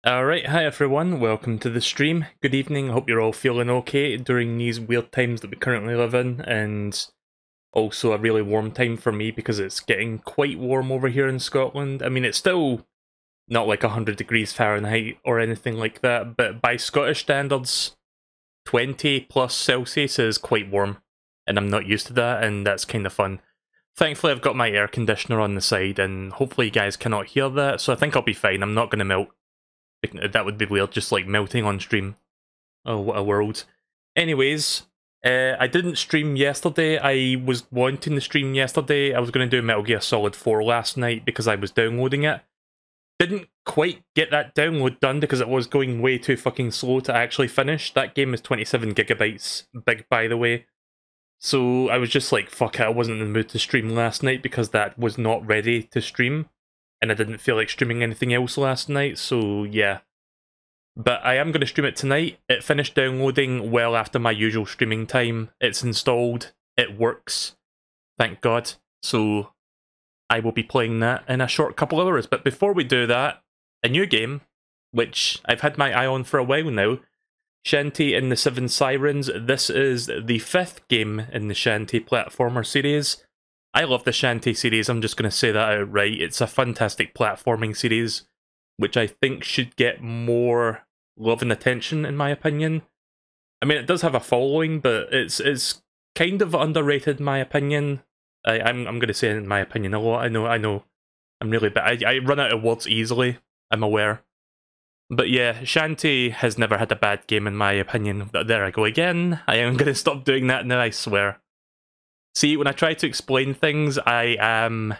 Alright, hi everyone, welcome to the stream. Good evening, I hope you're all feeling okay during these weird times that we currently live in, and also a really warm time for me because it's getting quite warm over here in Scotland. I mean, it's still not like 100 degrees Fahrenheit or anything like that, but by Scottish standards, 20 plus Celsius is quite warm, and I'm not used to that, and that's kind of fun. Thankfully, I've got my air conditioner on the side, and hopefully you guys cannot hear that, so I think I'll be fine. I'm not going to melt. That would be weird, just like melting on stream. Oh, what a world. Anyways, I didn't stream yesterday. I was wanting to stream yesterday. I was going to do Metal Gear Solid 4 last night because I was downloading it. Didn't quite get that download done because it was going way too fucking slow to actually finish. That game is 27 gigabytes big, by the way. So I was just like, fuck it, I wasn't in the mood to stream last night because that was not ready to stream. And I didn't feel like streaming anything else last night, so yeah. But I am going to stream it tonight. It finished downloading well after my usual streaming time. It's installed. It works. Thank God. So I will be playing that in a short couple of hours. But before we do that, a new game, which I've had my eye on for a while now, Shantae and the Seven Sirens. This is the 5th game in the Shantae platformer series. I love the Shantae series, I'm just going to say that outright. It's a fantastic platforming series, which I think should get more love and attention, in my opinion. I mean, it does have a following, but it's kind of underrated, in my opinion. I'm going to say in my opinion a lot. I know, I'm really bad. I run out of words easily, I'm aware. But yeah, Shantae has never had a bad game, in my opinion. There I go again. I am going to stop doing that now, I swear. See, when I try to explain things, I am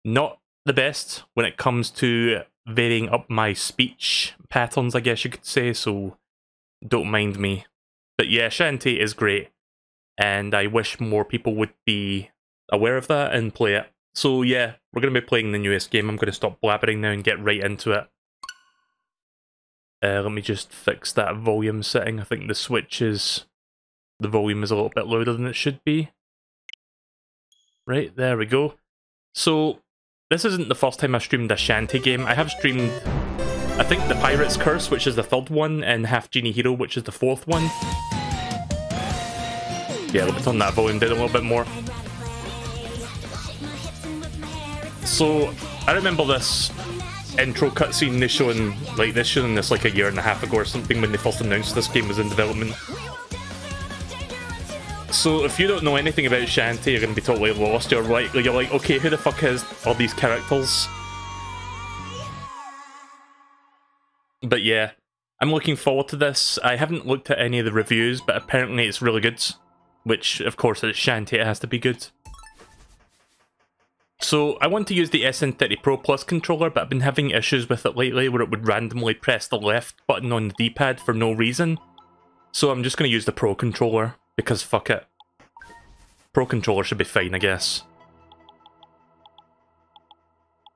not the best when it comes to varying up my speech patterns, I guess you could say, so don't mind me. But yeah, Shantae is great, and I wish more people would be aware of that and play it. So yeah, we're going to be playing the newest game. I'm going to stop blabbering now and get right into it. Let me just fix that volume setting. I think the volume is a little bit louder than it should be. Right, there we go. So, this isn't the first time I've streamed a Shantae game. I have streamed, I think, The Pirate's Curse, which is the 3rd one, and Half-Genie Hero, which is the 4th one. Yeah, let me turn that volume down a little bit more. So, I remember this intro cutscene they showing this like a year and a half ago or something when they first announced this game was in development. So if you don't know anything about Shantae, you're going to be totally lost. You're like, okay, who the fuck is all these characters? But yeah, I'm looking forward to this. I haven't looked at any of the reviews, but apparently it's really good. Which, of course, it's Shantae, it has to be good. So, I want to use the SN30 Pro Plus controller, but I've been having issues with it lately where it would randomly press the left button on the D-pad for no reason. So I'm just going to use the Pro controller. Because fuck it. Pro controller should be fine, I guess.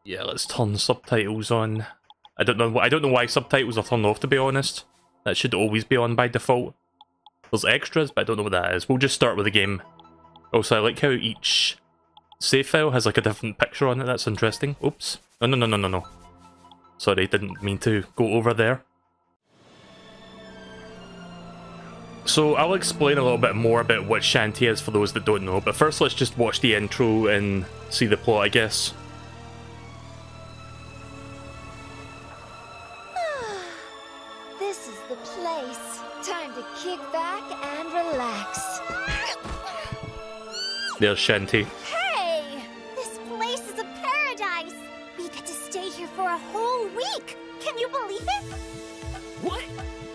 Yeah, let's turn subtitles on. I don't know why subtitles are turned off, to be honest. That should always be on by default. There's extras, but I don't know what that is. We'll just start with the game. Also, I like how each save file has like a different picture on it. That's interesting. Oops. No. Sorry, didn't mean to go over there. So I'll explain a little bit more about what Shantae is for those that don't know, but first let's just watch the intro and see the plot, I guess. This is the place. Time to kick back and relax. There's Shantae. Hey! This place is a paradise! We get to stay here for a whole week! Can you believe it? What?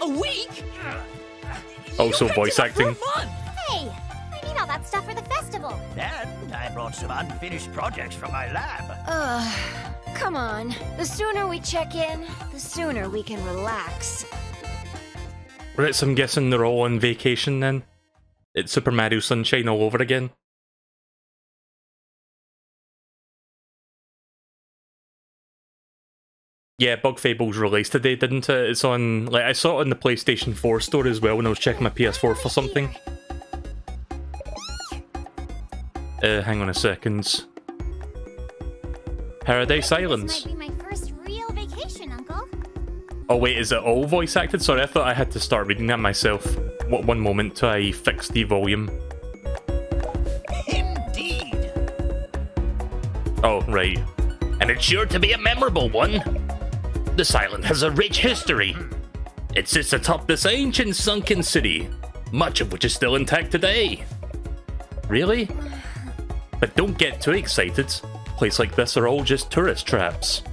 A week? Also voice acting. Hey! I need all that stuff for the festival. And I brought some unfinished projects from my lab. Come on. The sooner we check in, the sooner we can relax. Right, so I'm guessing they're all on vacation then. It's Super Mario Sunshine all over again. Yeah, Bug Fables released today, didn't it? It's on, like, I saw it on the PlayStation 4 store as well when I was checking my PS4 for something. Hang on a second. Paradise Islands. This might be my first real vacation, Uncle. Oh wait, is it all voice acted? Sorry, I thought I had to start reading that myself. One moment till I fix the volume. Indeed. Oh, right. And it's sure to be a memorable one. This island has a rich history. It sits atop this ancient sunken city, much of which is still intact today. Really? But don't get too excited. Places like this are all just tourist traps.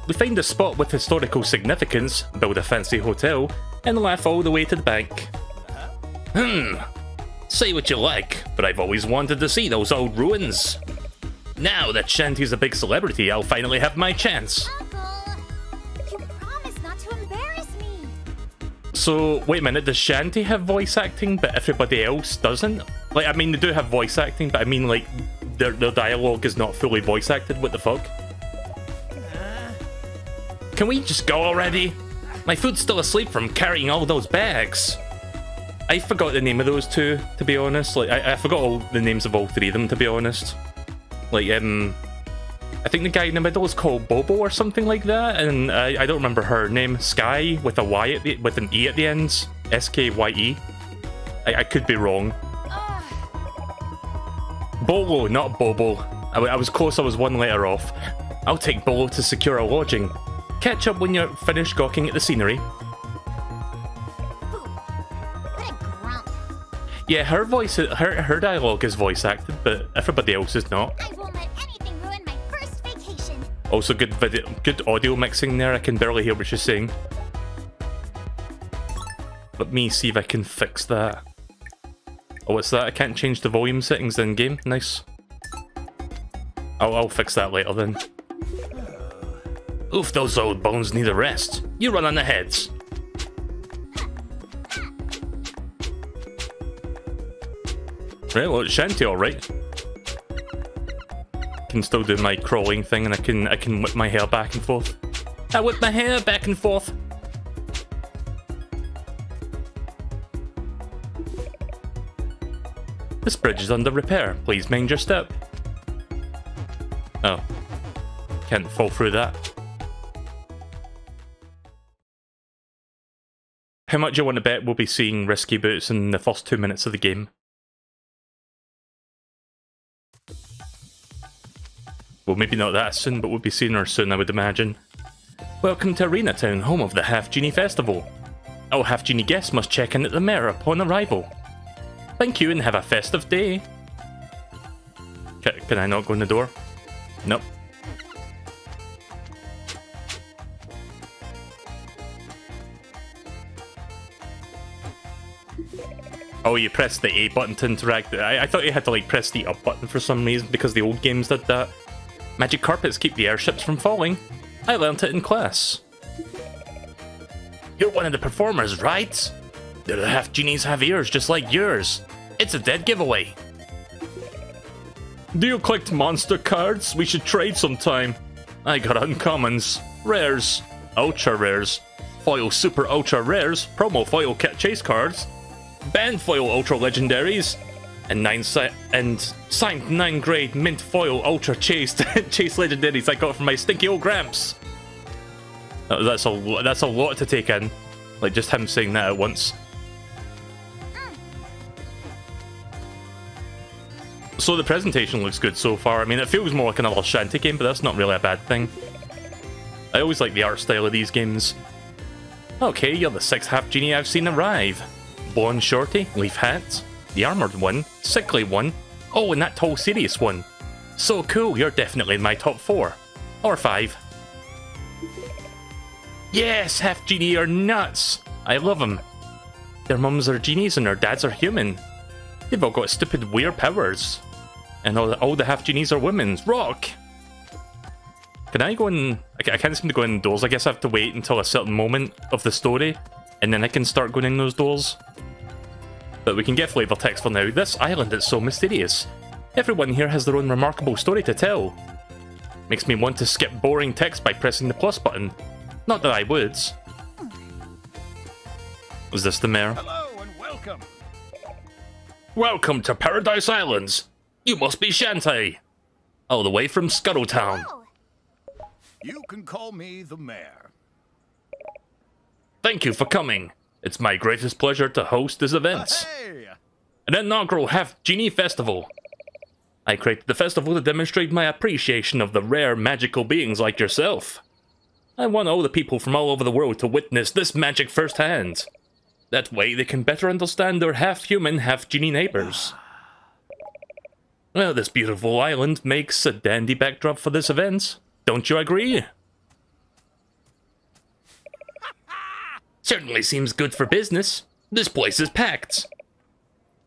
We find a spot with historical significance, build a fancy hotel, and laugh all the way to the bank. Say what you like, but I've always wanted to see those old ruins. Now that Shantae's a big celebrity, I'll finally have my chance. Uncle, you promised not to embarrass me. So, wait a minute, does Shantae have voice acting, but everybody else doesn't? Like, I mean, they do have voice acting, but I mean, like, their dialogue is not fully voice acted, what the fuck? Can we just go already? My food's still asleep from carrying all those bags. I forgot the name of those two, to be honest. Like, I forgot all the names of all three of them, to be honest. Like, I think the guy in the middle is called Bobo or something like that, and I don't remember her name. Sky with a Y at with an E at the end. S-K-Y-E. I could be wrong. Bolo, not Bobo. I was close, I was one letter off. I'll take Bolo to secure a lodging. Catch up when you're finished gawking at the scenery. What a grump. Yeah, her voice, her dialogue is voice acted, but everybody else is not. I won't let anything ruin my first vacation. Also, good audio mixing there. I can barely hear what she's saying. Let me see if I can fix that. Oh, what's that? I can't change the volume settings in game. Nice. I'll fix that later then. Oof, those old bones need a rest. You run on ahead. Right, well, it's Shantae alright. Can still do my crawling thing, and I can whip my hair back and forth. I whip my hair back and forth. This bridge is under repair. Please mind your step. Oh. Can't fall through that. How much you want to bet we'll be seeing Risky Boots in the first 2 minutes of the game? Well, maybe not that soon, but we'll be seeing her soon, I would imagine. Welcome to Arena Town, home of the Half-Genie Festival. All Half-Genie guests must check in at the mayor upon arrival. Thank you and have a festive day. Can I not go in the door? Nope. Oh, you press the A button to interact. I thought you had to like press the up button for some reason because the old games did that. Magic carpets keep the airships from falling. I learnt it in class. You're one of the performers, right? The Half-Genies have ears just like yours. It's a dead giveaway. Do you collect monster cards? We should trade sometime. I got uncommons, rares, ultra rares, foil super ultra rares, promo foil chase cards, band foil ultra legendaries, and signed 9 grade mint foil ultra chase legendaries I got from my stinky old gramps. That's a lot to take in. Like just him saying that at once. So the presentation looks good so far. I mean, it feels more like another Shantae game, but that's not really a bad thing. I always like the art style of these games. Okay, you're the 6th Half-Genie I've seen arrive. Blonde shorty, leaf hat, the armoured one, sickly one, oh, and that tall serious one. So cool, you're definitely in my top 4. Or 5. Yes, Half-Genie are nuts! I love them. Their mums are genies and their dads are human. They've all got stupid weird powers. And all the Half-Genies are women. Rock! Can I go in... I can't seem to go in doors. I guess I have to wait until a certain moment of the story, and then I can start going in those doors. But we can get flavor text for now. This island is so mysterious. Everyone here has their own remarkable story to tell. Makes me want to skip boring text by pressing the plus button. Not that I would. Is this the mayor? Hello and welcome. Welcome to Paradise Islands. You must be Shantae. All the way from Scuttletown. Oh, You can call me the mayor. Thank you for coming. It's my greatest pleasure to host this event. Hey! An inaugural Half-Genie Festival. I created the festival to demonstrate my appreciation of the rare magical beings like yourself. I want all the people from all over the world to witness this magic firsthand. That way they can better understand their half-human, half-genie neighbors. Well, this beautiful island makes a dandy backdrop for this event. Don't you agree? Certainly seems good for business. This place is packed.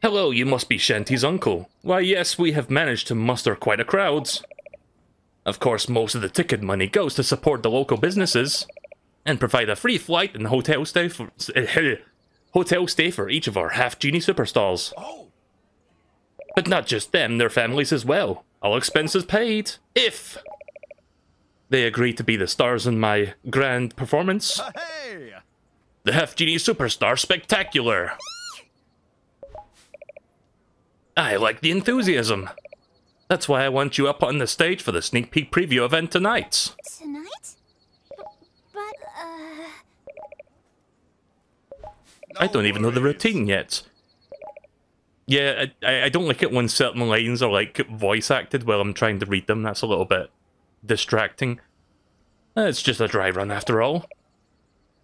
Hello, you must be Shantae's uncle. Why, yes, we have managed to muster quite a crowd. Of course, most of the ticket money goes to support the local businesses and provide a free flight and hotel stay for each of our Half-Genie superstars. Oh! But not just them, their families as well. All expenses paid, if they agree to be the stars in my grand performance. Hey! The Half-Genie Superstar Spectacular! I like the enthusiasm. That's why I want you up on the stage for the sneak peek preview event tonight. Tonight? But, I don't even know the routine yet. Yeah, I don't like it when certain lines are like voice acted while I'm trying to read them. That's a little bit distracting. It's just a dry run after all.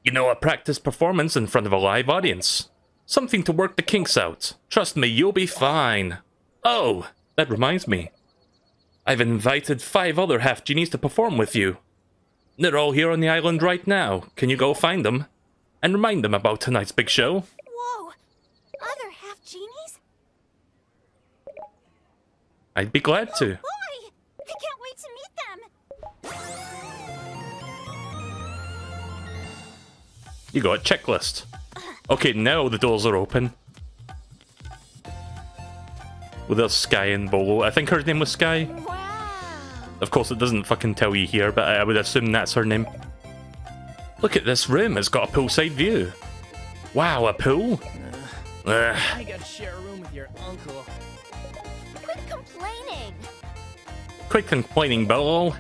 You know, a practice performance in front of a live audience. Something to work the kinks out. Trust me, you'll be fine. Oh, that reminds me. I've invited 5 other Half-Genies to perform with you. They're all here on the island right now. Can you go find them? And remind them about tonight's big show? whoa! Other Half-Genies? I'd be glad to. Boy! I can't wait to meet them! You got a checklist. Okay, now the doors are open. Well, there's Sky and Bolo. I think her name was Sky. Wow! Of course, it doesn't fucking tell you here, but I would assume that's her name. Look at this room. It's got a poolside view. Wow, a pool? I gotta share a room with your uncle. Quit complaining! Quit complaining, Bolo.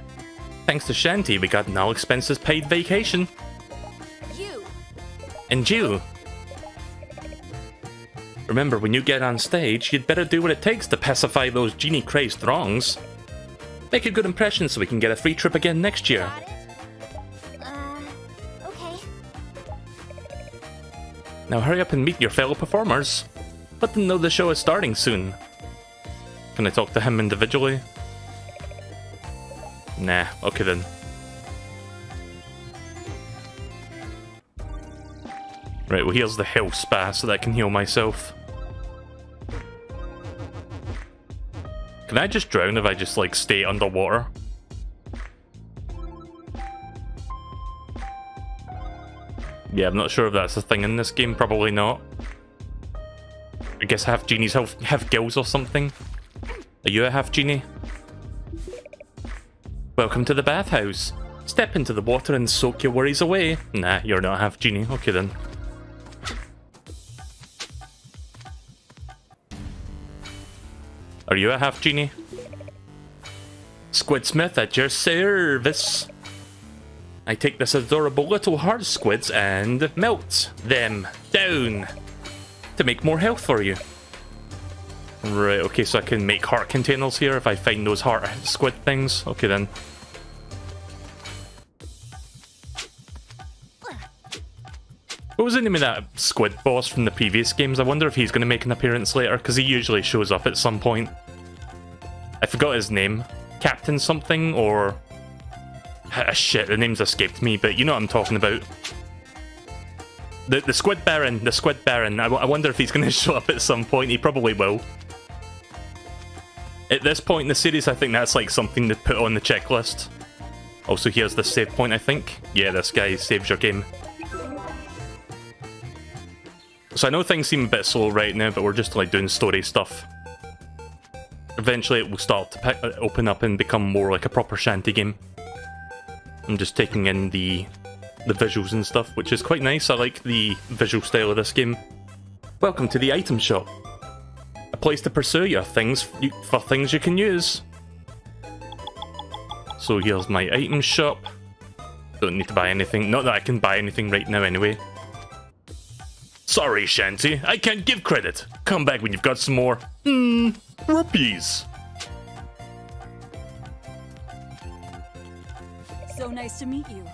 Thanks to Shantae, we got an all-expenses-paid vacation. You! And you. Remember, when you get on stage, you'd better do what it takes to pacify those genie-crazed throngs. Make a good impression so we can get a free trip again next year. Got it? Okay. Now hurry up and meet your fellow performers. Let them know the show is starting soon. Can I talk to him individually? Nah, okay then. Right, well here's the health spa so that I can heal myself. Can I just drown if I just, like, stay underwater? Yeah, I'm not sure if that's a thing in this game, probably not. I guess Half-Genies have gills or something. Are you a Half-Genie? Welcome to the bathhouse. Step into the water and soak your worries away. Nah, you're not a Half-Genie. Okay then. Are you a Half-Genie? Squidsmith at your service. I take this adorable little hard squids and melt them down to make more health for you. Right, okay, so I can make heart containers here if I find those heart squid things. Okay then. What was the name of that squid boss from the previous games? I wonder if he's going to make an appearance later, because he usually shows up at some point. I forgot his name. Captain something, or... shit, the name's escaped me, but you know what I'm talking about. The Squid Baron, the Squid Baron. I wonder if he's going to show up at some point. He probably will. At this point in the series, I think that's like something to put on the checklist. Also, here's the save point, I think. Yeah, this guy saves your game. So I know things seem a bit slow right now, but we're just like doing story stuff. Eventually it will start to open up and become more like a proper Shantae game. I'm just taking in the visuals and stuff, which is quite nice. I like the visual style of this game. Welcome to the item shop. A place to pursue your things for things you can use. So here's my item shop. Don't need to buy anything. Not that I can buy anything right now anyway. Sorry, Shantae, I can't give credit. Come back when you've got some more, rupees. So nice to meet you.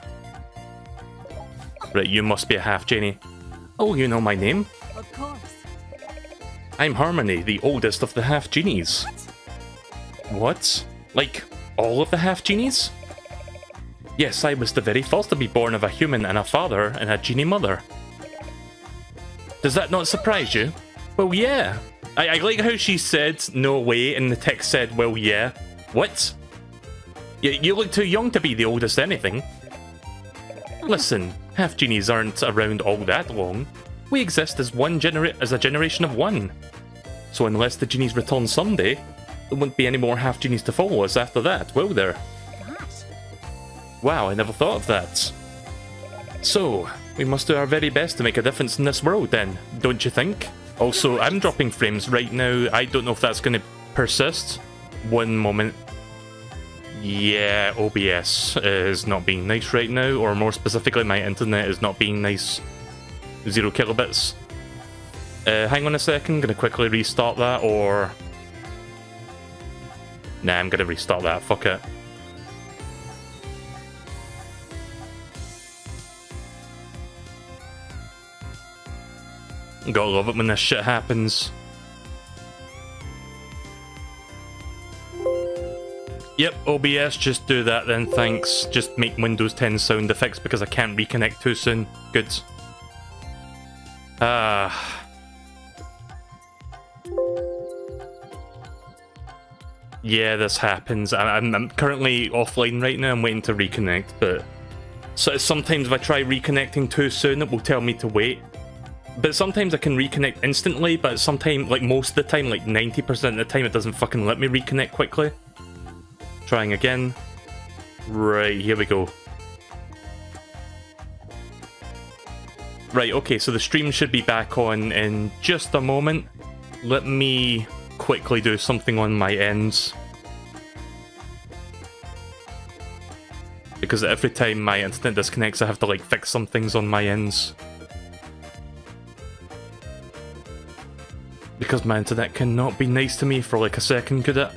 Right, you must be a Half-Genie. Oh, you know my name? Of course. I'm Harmony, the oldest of the Half-Genies. What? Like, all of the Half-Genies? Yes, I was the very first to be born of a human and a father and a genie mother. Does that not surprise you? Well, yeah. I like how she said, no way, and the text said, well, yeah. What? You look too young to be the oldest anything. Listen, Half-Genies aren't around all that long. We exist as a generation of one. So unless the genies return someday, there won't be any more Half-Genies to follow us after that, will there? Gosh. Wow, I never thought of that. So, we must do our very best to make a difference in this world then, don't you think? Also, I'm dropping frames right now. I don't know if that's going to persist. One moment. Yeah, OBS is not being nice right now, or more specifically, my internet is not being nice. 0 kilobits. Hang on a second, gonna quickly restart that, or... Nah, I'm gonna restart that, fuck it. Gotta love it when this shit happens. Yep, OBS, just do that then, thanks. Just make Windows 10 sound effects because I can't reconnect too soon. Good. Yeah, this happens. I'm currently offline right now, I'm waiting to reconnect, but... So sometimes if I try reconnecting too soon, it will tell me to wait. But sometimes I can reconnect instantly, but sometimes, like most of the time, like 90% of the time, it doesn't fucking let me reconnect quickly. Trying again. Right, here we go. Right, okay, so the stream should be back on in just a moment. Let me quickly do something on my ends. Because every time my internet disconnects, I have to like fix some things on my ends. Because my internet cannot be nice to me for like a second, could it?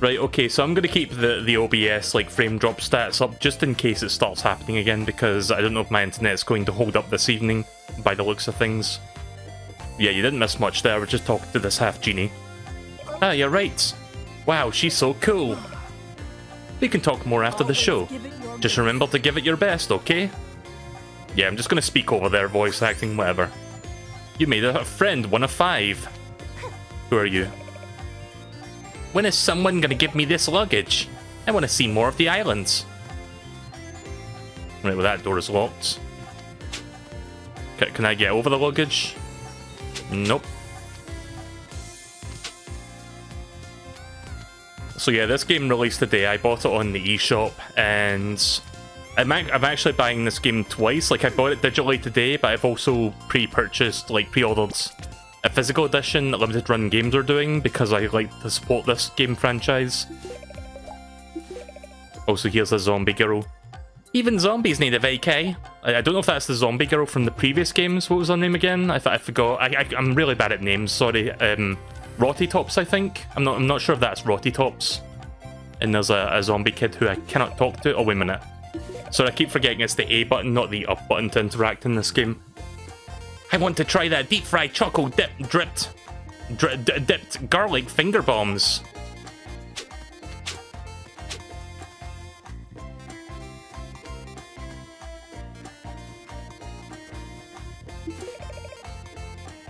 Right, okay, so I'm going to keep the OBS like frame drop stats up just in case it starts happening again, because I don't know if my internet's going to hold up this evening by the looks of things. Yeah, you didn't miss much there, we're just talking to this Half-Genie. Ah, you're right. Wow, she's so cool. We can talk more after the show. Just remember to give it your best, okay? Yeah, I'm just going to speak over there, voice acting, whatever. You made a friend, 1 of 5. Who are you? When is someone gonna give me this luggage? I want to see more of the islands. Right, well that door is locked. Can I get over the luggage? Nope. So yeah, this game released today. I bought it on the eShop, and I'm actually buying this game twice. Like, I bought it digitally today, but I've also pre-purchased, like pre-ordered a physical edition that Limited Run Games are doing, because I like to support this game franchise. Also, here's a zombie girl. Even zombies need a vacay. I don't know if that's the zombie girl from the previous games. What was her name again? I forgot. I'm really bad at names, sorry. Rotty Tops, I think? I'm not sure if that's Rotty Tops. And there's a zombie kid who I cannot talk to. Oh, wait a minute. Sorry, I keep forgetting it's the A button, not the up button to interact in this game. I want to try that deep fried choco dipped garlic finger bombs.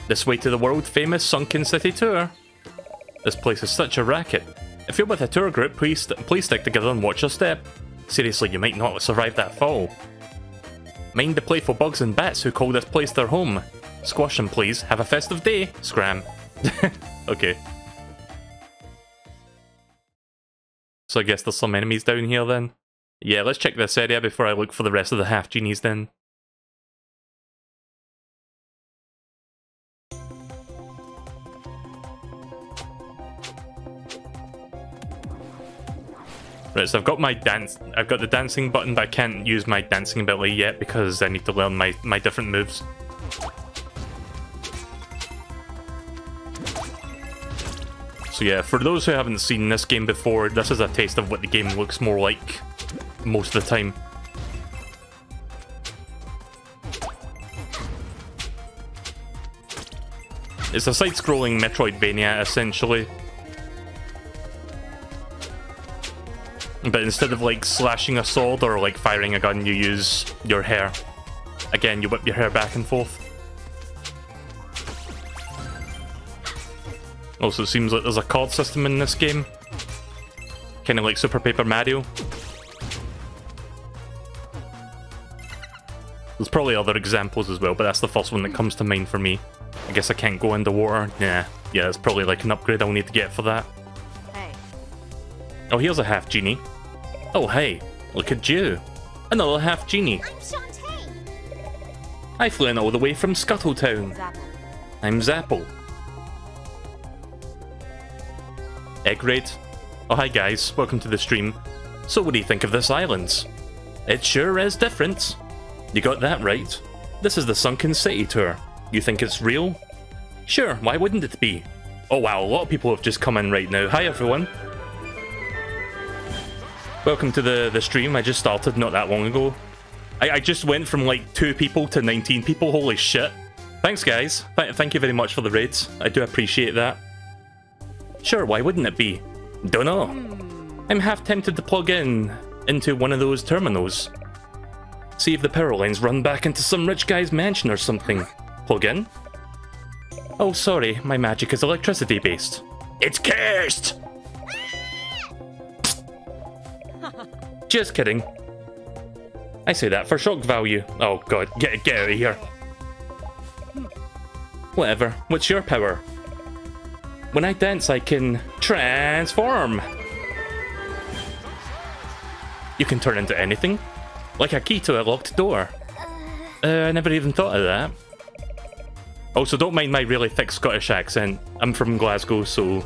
This way to the world famous Sunken City tour. This place is such a racket. If you're with a tour group, please stick together and watch your step. Seriously, you might not survive that fall. Mind the playful bugs and bats who call this place their home. Squash them, please. Have a festive day. Scram. Okay. So I guess there's some enemies down here then. Yeah, let's check this area before I look for the rest of the Half-Genies then. Right, so I've got the dancing button, but I can't use my dancing ability yet because I need to learn my different moves. So yeah, for those who haven't seen this game before, this is a taste of what the game looks more like most of the time. It's a side-scrolling Metroidvania, essentially. But instead of like slashing a sword or like firing a gun, you use your hair. Again, you whip your hair back and forth. Also, it seems like there's a card system in this game. Kind of like Super Paper Mario. There's probably other examples as well, but that's the first one that comes to mind for me. I guess I can't go underwater. Nah. Yeah, it's probably like an upgrade I'll need to get for that. Hey. Oh, here's a Half-Genie. Oh, hey. Look at you. Another Half-Genie. I'm Shantae. I flew in all the way from Scuttletown. Zapple. I'm Zapple. Egg raid. Oh, hi guys. Welcome to the stream. So what do you think of this island? It sure is different. You got that right. This is the Sunken City tour. You think it's real? Sure, why wouldn't it be? Oh wow, a lot of people have just come in right now. Hi everyone. Welcome to the stream. I just started not that long ago. I just went from like 2 people to 19 people. Holy shit. Thanks guys. Thank you very much for the raids. I do appreciate that. Sure, why wouldn't it be? Dunno. I'm half tempted to plug into one of those terminals. See if the power lines run back into some rich guy's mansion or something. Plug in? Oh, sorry, my magic is electricity based. It's cursed! Just kidding. I say that for shock value. Oh god, get out of here. Whatever, what's your power? When I dance, I can transform. You can turn into anything, like a key to a locked door. I never even thought of that. Also, don't mind my really thick Scottish accent. I'm from Glasgow, so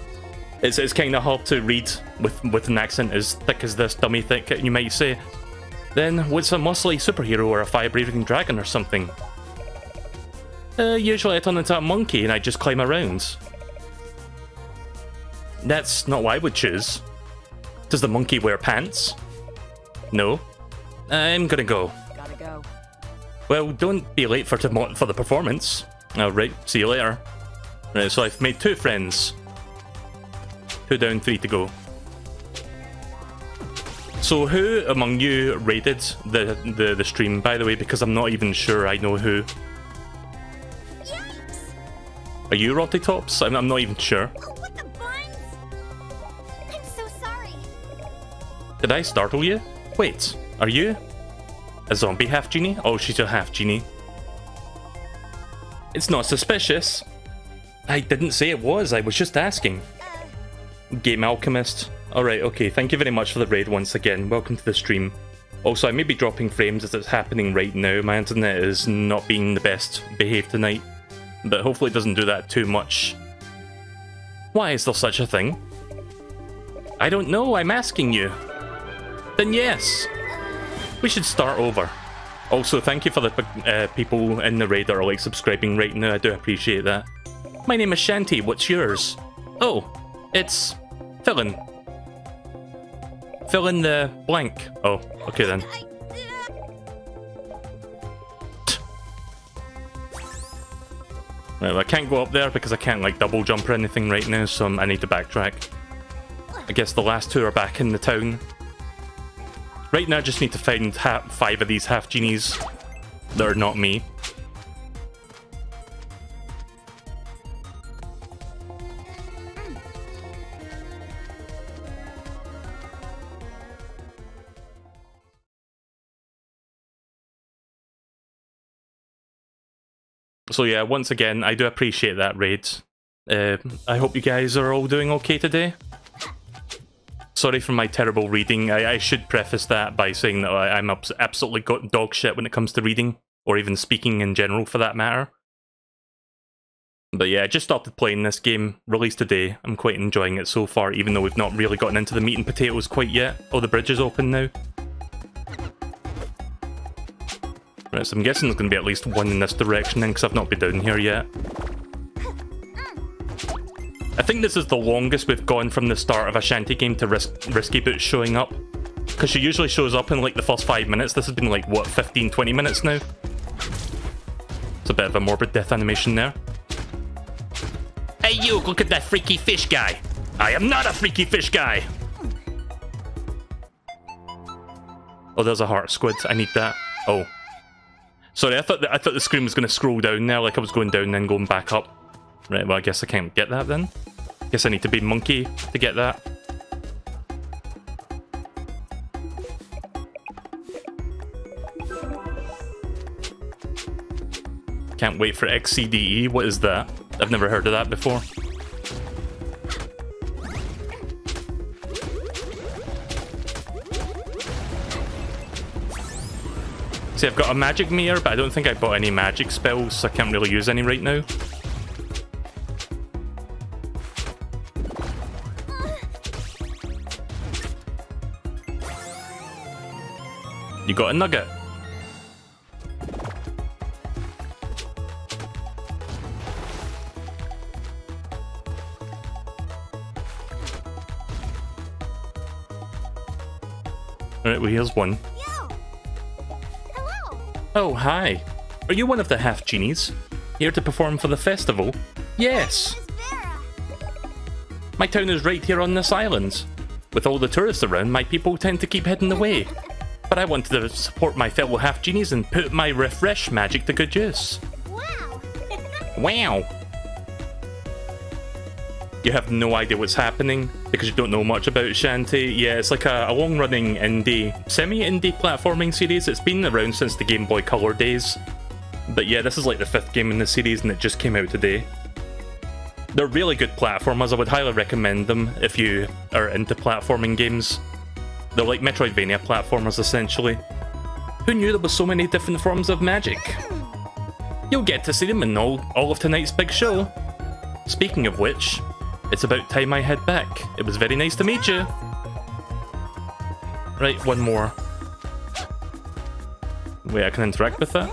it's kind of hard to read with an accent as thick as this, dummy thick, you might say. Then, what's a muscly superhero or a fire-breathing dragon or something? Usually I turn into a monkey and I just climb around. That's not what I would choose. Does the monkey wear pants? No. I'm gonna go. Gotta go. Well, don't be late for the performance. Alright, see you later. Right, so I've made 2 friends. 2 down, 3 to go. So who among you raided the stream, by the way, because I'm not even sure I know who. Yikes! Are you Rotty Tops? I'm not even sure. Oh, what the buns? I'm so sorry. Did I startle you? Wait, are you a zombie Half-Genie? Oh, she's a Half-Genie. It's not suspicious. I didn't say it was, I was just asking. Game Alchemist. Alright, okay, thank you very much for the raid once again. Welcome to the stream. Also, I may be dropping frames as it's happening right now. My internet is not being the best behaved tonight. But hopefully it doesn't do that too much. Why is there such a thing? I don't know, I'm asking you. Then yes. We should start over. Also, thank you for the people in the raid that are like subscribing right now. I do appreciate that. My name is Shantae. What's yours? Oh, it's fill in. Fill in the blank. Oh, okay then. Right, I can't go up there because I can't like double jump or anything right now, so I need to backtrack. I guess the last 2 are back in the town. Right now I just need to find 5 of these Half-Genies that are not me. So yeah, once again, I do appreciate that raid. I hope you guys are all doing okay today. Sorry for my terrible reading. I should preface that by saying that I'm absolutely dog shit when it comes to reading, or even speaking in general for that matter. But yeah, I just started playing this game, released today. I'm quite enjoying it so far, even though we've not really gotten into the meat and potatoes quite yet. Oh, the bridge is open now. Right, so I'm guessing there's going to be at least one in this direction then, because I've not been down here yet. I think this is the longest we've gone from the start of a Shantae game to Risky Boots showing up. Because she usually shows up in like the first 5 minutes. This has been like, what, 15, 20 minutes now? It's a bit of a morbid death animation there. Hey you, look at that freaky fish guy. I am not a freaky fish guy. Oh, there's a heart squid. I need that. Oh. Sorry, I thought the screen was going to scroll down there, like I was going down and then going back up. Right, well, I guess I can't get that then. Guess I need to be monkey to get that. Can't wait for XCDE. What is that? I've never heard of that before. See, I've got a magic mirror, but I don't think I bought any magic spells, so I can't really use any right now. You got a nugget. Alright, well here's one. Yo. Hello. Oh, hi. Are you one of the Half-Genies? Here to perform for the festival? Yes. My name is Vera. My town is right here on this island. With all the tourists around, my people tend to keep heading away. But I wanted to support my fellow Half-Genies and put my refresh magic to good use. Wow. Wow! You have no idea what's happening because you don't know much about Shantae. Yeah, it's like a long-running indie, semi-indie platforming series. It's been around since the Game Boy Color days. But yeah, this is like the 5th game in the series and it just came out today. They're really good platformers. I would highly recommend them if you are into platforming games. They're like Metroidvania platformers, essentially. Who knew there were so many different forms of magic? You'll get to see them in all of tonight's big show. Speaking of which, it's about time I head back. It was very nice to meet you. Right, one more. Wait, I can interact with that?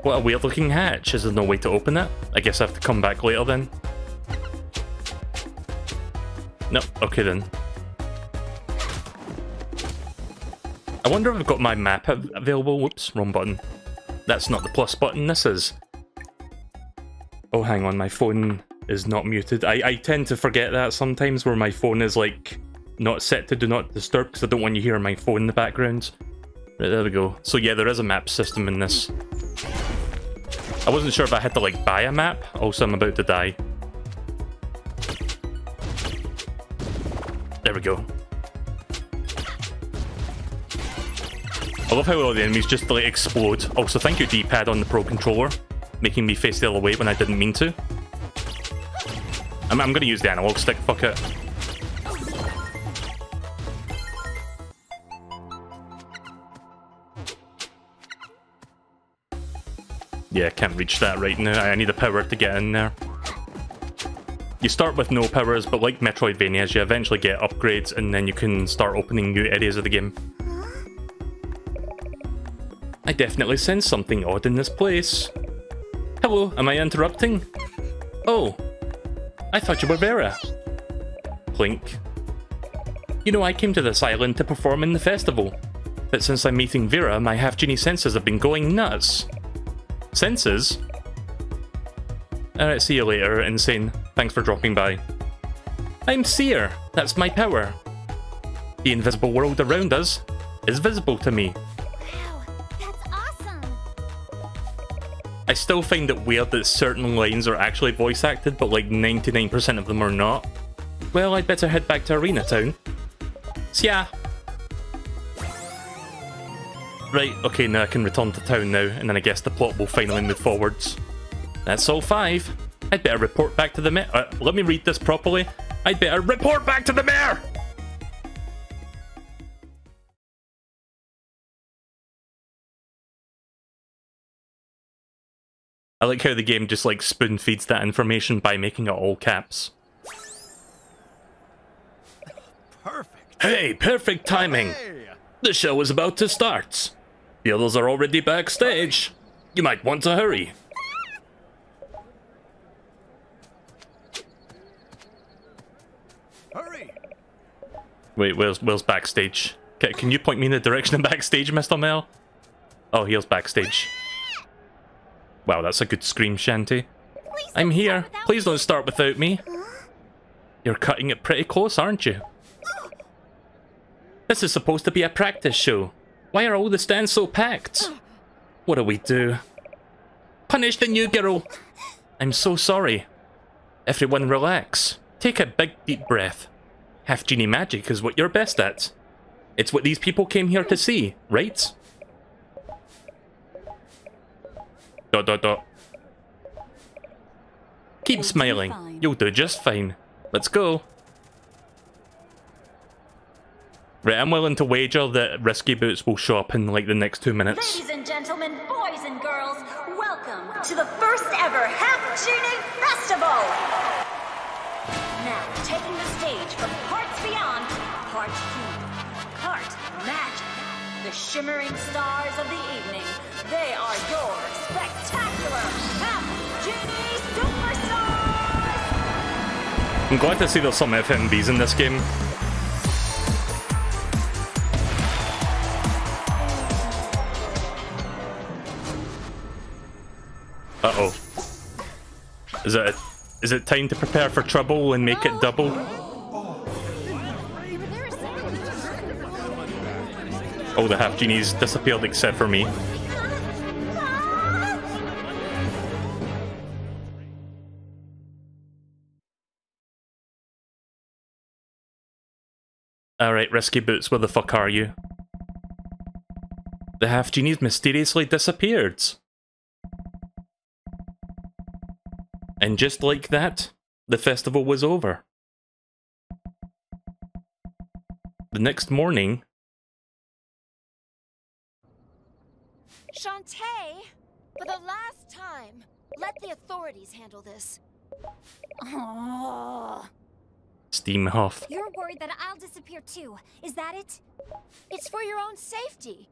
What a weird looking hatch. Is there no way to open it? I guess I have to come back later then. No, okay then. I wonder if I've got my map available. Whoops, wrong button. That's not the plus button, this is. Oh, hang on, my phone is not muted. I tend to forget that sometimes, where my phone is like not set to do not disturb because I don't want you hearing my phone in the background. Right, there we go. So yeah, there is a map system in this. I wasn't sure if I had to like buy a map. Also, I'm about to die. There we go. I love how all the enemies just like explode. Also, thank you D-pad on the Pro Controller, making me face the other way when I didn't mean to. I'm gonna use the analog stick, fuck it. Yeah, can't reach that right now. I need a power to get in there. You start with no powers, but like Metroidvanias, you eventually get upgrades and then you can start opening new areas of the game. I definitely sense something odd in this place. Hello, am I interrupting? Oh, I thought you were Vera. Clink. You know, I came to this island to perform in the festival, but since I'm meeting Vera, my Half-Genie senses have been going nuts. Senses? Alright, see you later, Insane. Thanks for dropping by. I'm Seer. That's my power. The invisible world around us is visible to me. I still find it weird that certain lines are actually voice acted, but like 99% of them are not. Well, I'd better head back to Arena Town. See ya! Right, okay, now I can return to town now, and then I guess the plot will finally move forwards. That's all 5. I'd better report back to the mayor. Let me read this properly. I'd better report back to the mayor! I like how the game just like spoon feeds that information by making it all caps. Perfect. Hey, perfect timing. Hey. The show is about to start. The others are already backstage. You might want to hurry. Wait, where's backstage? Can you point me in the direction of backstage, Mr. Mel? Oh, here's backstage. Wow, that's a good scream, Shantae. I'm here. Please don't start without me. You're cutting it pretty close, aren't you? This is supposed to be a practice show. Why are all the stands so packed? What do we do? Punish the new girl. I'm so sorry. Everyone relax. Take a big deep breath. Half-Genie magic is what you're best at. It's what these people came here to see, right? ... Keep smiling. You'll do just fine. Let's go. Right, I'm willing to wager that Risky Boots will show up in like the next 2 minutes. Ladies and gentlemen, boys and girls, welcome to the first ever Half-Genie Festival! Now, taking the stage from parts beyond, part human, part magic, the shimmering stars of the evening, they are your spectacular Half-Genie Superstars! I'm glad to see there's some FMVs in this game. Uh-oh. Is it time to prepare for trouble and make it double? Oh, the Half-Genies disappeared except for me. Alright, Risky Boots, where the fuck are you? The Half-Genies mysteriously disappeared. And just like that, the festival was over. The next morning... Shantae, for the last time, let the authorities handle this. Oh. Steam Huff. You're worried that I'll disappear too, is that it? It's for your own safety.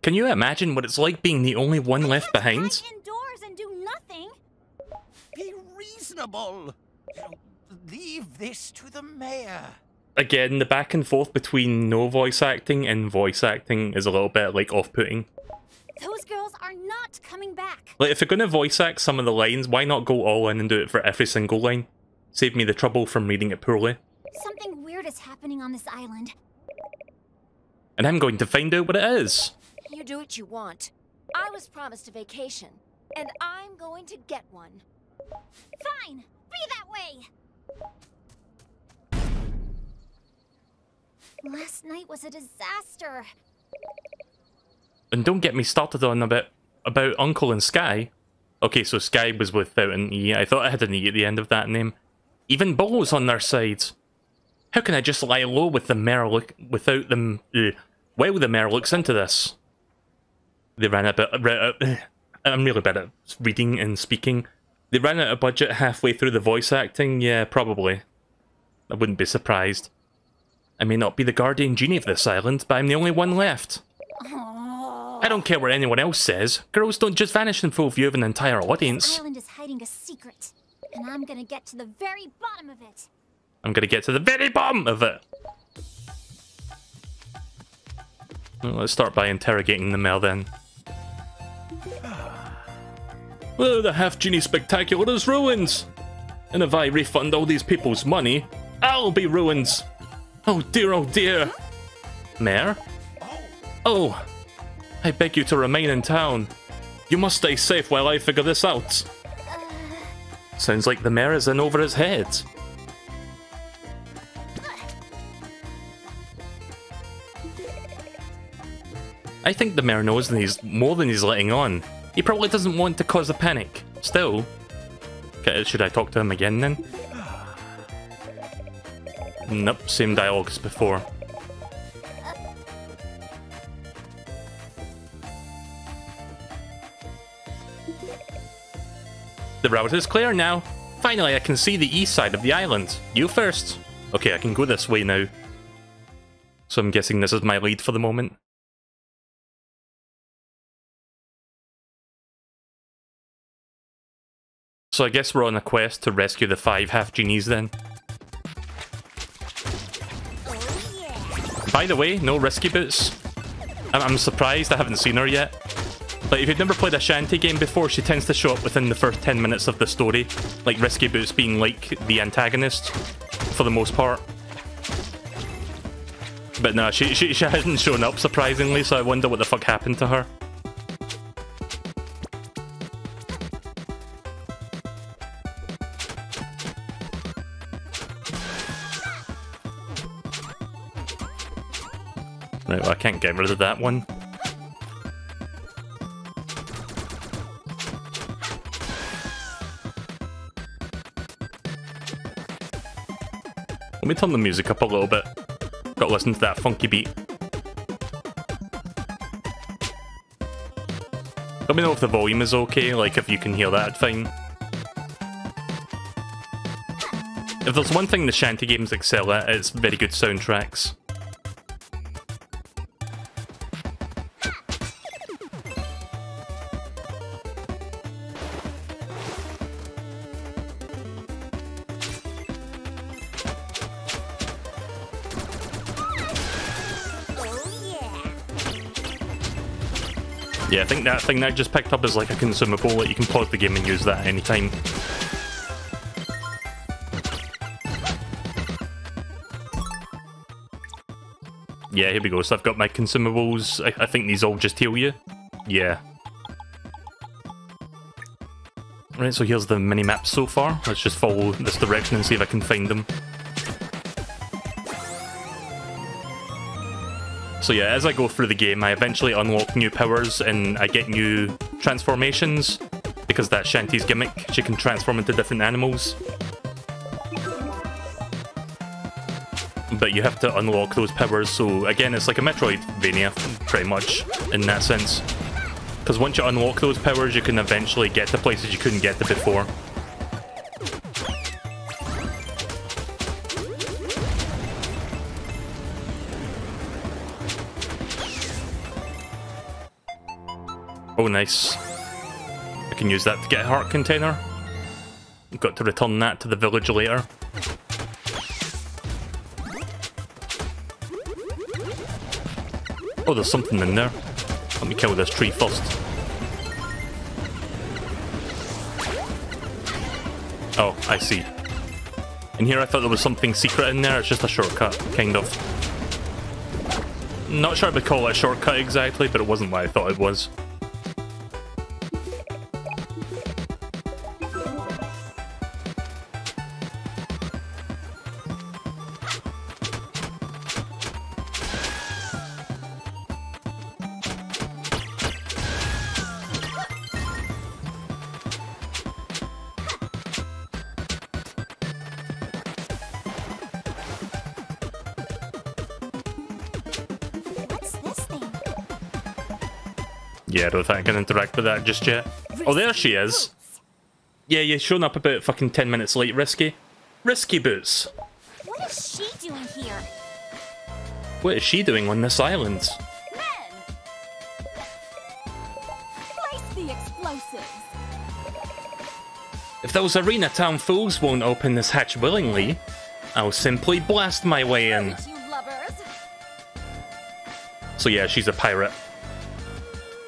Can you imagine what it's like being the only one left behind? Hide indoors and do nothing. Be reasonable. Leave this to the mayor. Again, the back and forth between no voice acting and voice acting is a little bit, like, off-putting. Those girls are not coming back. Like, if you're gonna voice act some of the lines, why not go all in and do it for every single line? Save me the trouble from reading it poorly. Something weird is happening on this island. And I'm going to find out what it is. You do what you want. I was promised a vacation, and I'm going to get one. Fine, be that way. Last night was a disaster. And don't get me started on about Uncle and Sky. Okay, so Sky was without an E. I thought I had an E at the end of that name. Even Bolo's on their side. How can I just lie low with the mayor without them... While the mayor looks into this? They ran out of... I'm really bad at reading and speaking. They ran out of budget halfway through the voice acting? Yeah, probably. I wouldn't be surprised. I may not be the guardian genie of this island, but I'm the only one left. I don't care what anyone else says. Girls don't just vanish in full view of an entire audience. This island is hiding a secret, and I'm gonna get to the very bottom of it. I'm gonna get to the very bottom of it. Well, let's start by interrogating the mayor then. Oh, the Half-Genie Spectacular is ruined! And if I refund all these people's money, I'll be ruined! Oh dear, oh dear! Mayor? Oh! I beg you to remain in town. You must stay safe while I figure this out. Sounds like the mayor is in over his head. I think the mayor knows more than he's letting on. He probably doesn't want to cause a panic. Still... Okay, should I talk to him again then? Nope, same dialogue as before. The route is clear now. Finally, I can see the east side of the island. You first. Okay, I can go this way now. So I'm guessing this is my lead for the moment. So I guess we're on a quest to rescue the 5 Half-Genies then. By the way, no Risky Boots. I'm surprised I haven't seen her yet. Like, if you've never played a Shantae game before, she tends to show up within the first 10 minutes of the story. Like, Risky Boots being, like, the antagonist, for the most part. But no, she hasn't shown up, surprisingly, so I wonder what the fuck happened to her. Right, well, I can't get rid of that one. Let me turn the music up a little bit. Gotta listen to that funky beat. Let me know if the volume is okay, like if you can hear that, fine. If there's one thing the Shantae games excel at, it's very good soundtracks. Yeah, I think that thing that I just picked up is like a consumable, that you can pause the game and use that anytime. Yeah, here we go. So I've got my consumables. I think these all just heal you. Yeah. Right, so here's the mini-map so far. Let's just follow this direction and see if I can find them. So yeah, as I go through the game, I eventually unlock new powers and I get new transformations, because that's Shantae's gimmick. She can transform into different animals. But you have to unlock those powers, so again, it's like a Metroidvania, pretty much, in that sense. Because once you unlock those powers, you can eventually get to places you couldn't get to before. Oh, nice. I can use that to get a heart container. I've got to return that to the village later. Oh, there's something in there. Let me kill this tree first. Oh, I see. In here I thought there was something secret in there. It's just a shortcut, kind of. Not sure I would call it a shortcut exactly, but it wasn't what I thought it was. Yeah, I don't think I can interact with that just yet. Oh, there she is. Yeah, you're showing up about fucking 10 minutes late, Risky. Risky Boots. What is she doing here? What is she doing on this island? Place the explosives. If those arena town fools won't open this hatch willingly, I'll simply blast my way in. You lovers. So yeah, she's a pirate.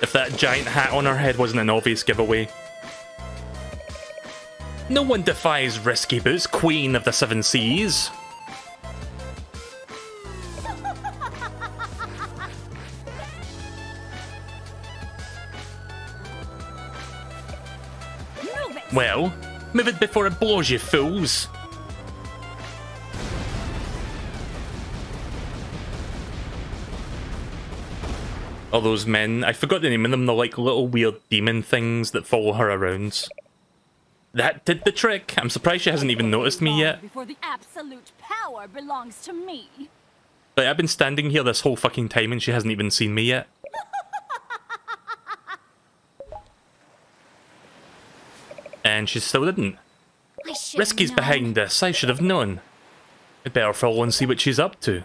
If that giant hat on her head wasn't an obvious giveaway. No one defies Risky Boots, Queen of the Seven Seas. Well, move it before it blows, you fools. All those men, I forgot the name of them, they're like little weird demon things that follow her around. That did the trick. I'm surprised she hasn't even noticed me yet. Before the absolute power belongs to me. Like, I've been standing here this whole fucking time and she hasn't even seen me yet. And she still didn't. Risky's behind this, I should have known. I'd better follow and see what she's up to.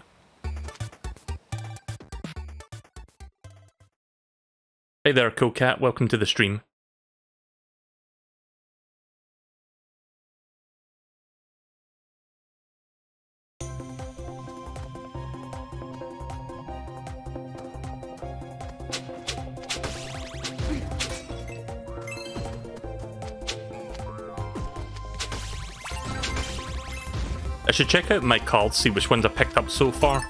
Hey there, Cool Cat, welcome to the stream. I should check out my cards, see which ones I picked up so far.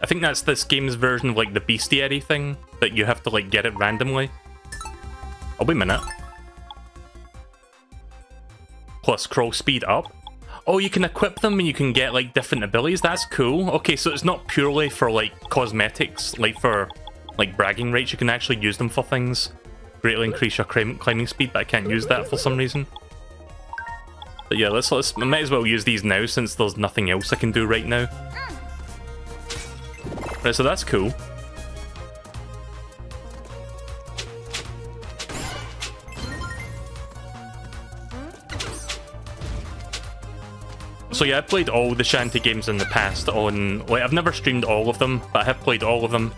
I think that's this game's version of like the bestiary thing, that you have to like get it randomly. Oh, wait a minute. Plus crawl speed up. Oh, you can equip them and you can get like different abilities. That's cool. Okay, so it's not purely for like cosmetics, like for like bragging rights. You can actually use them for things. Greatly increase your climbing speed, but I can't use that for some reason. But yeah, I might as well use these now since there's nothing else I can do right now. Right, so that's cool. So yeah, I've played all the Shantae games in the past on... Like, I've never streamed all of them, but I have played all of them.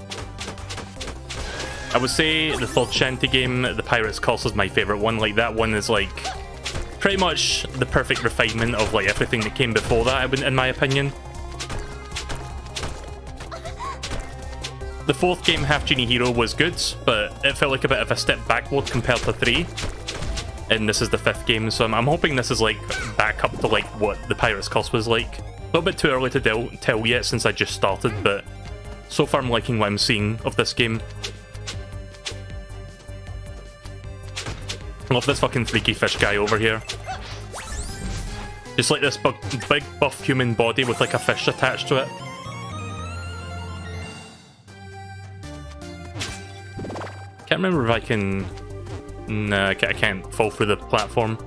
I would say the third Shantae game, The Pirate's Curse, is my favourite one. Like, that one is, like, pretty much the perfect refinement of, like, everything that came before that, in my opinion. The fourth game, Half-Genie Hero, was good, but it felt like a bit of a step backward compared to 3. And this is the fifth game, so I'm hoping this is like back up to like what the Pirate's Curse was like. A little bit too early to tell yet since I just started, but so far I'm liking what I'm seeing of this game. I love this fucking freaky fish guy over here. Just like this big buff human body with like a fish attached to it. Can't remember if I can... No, I can't fall through the platform.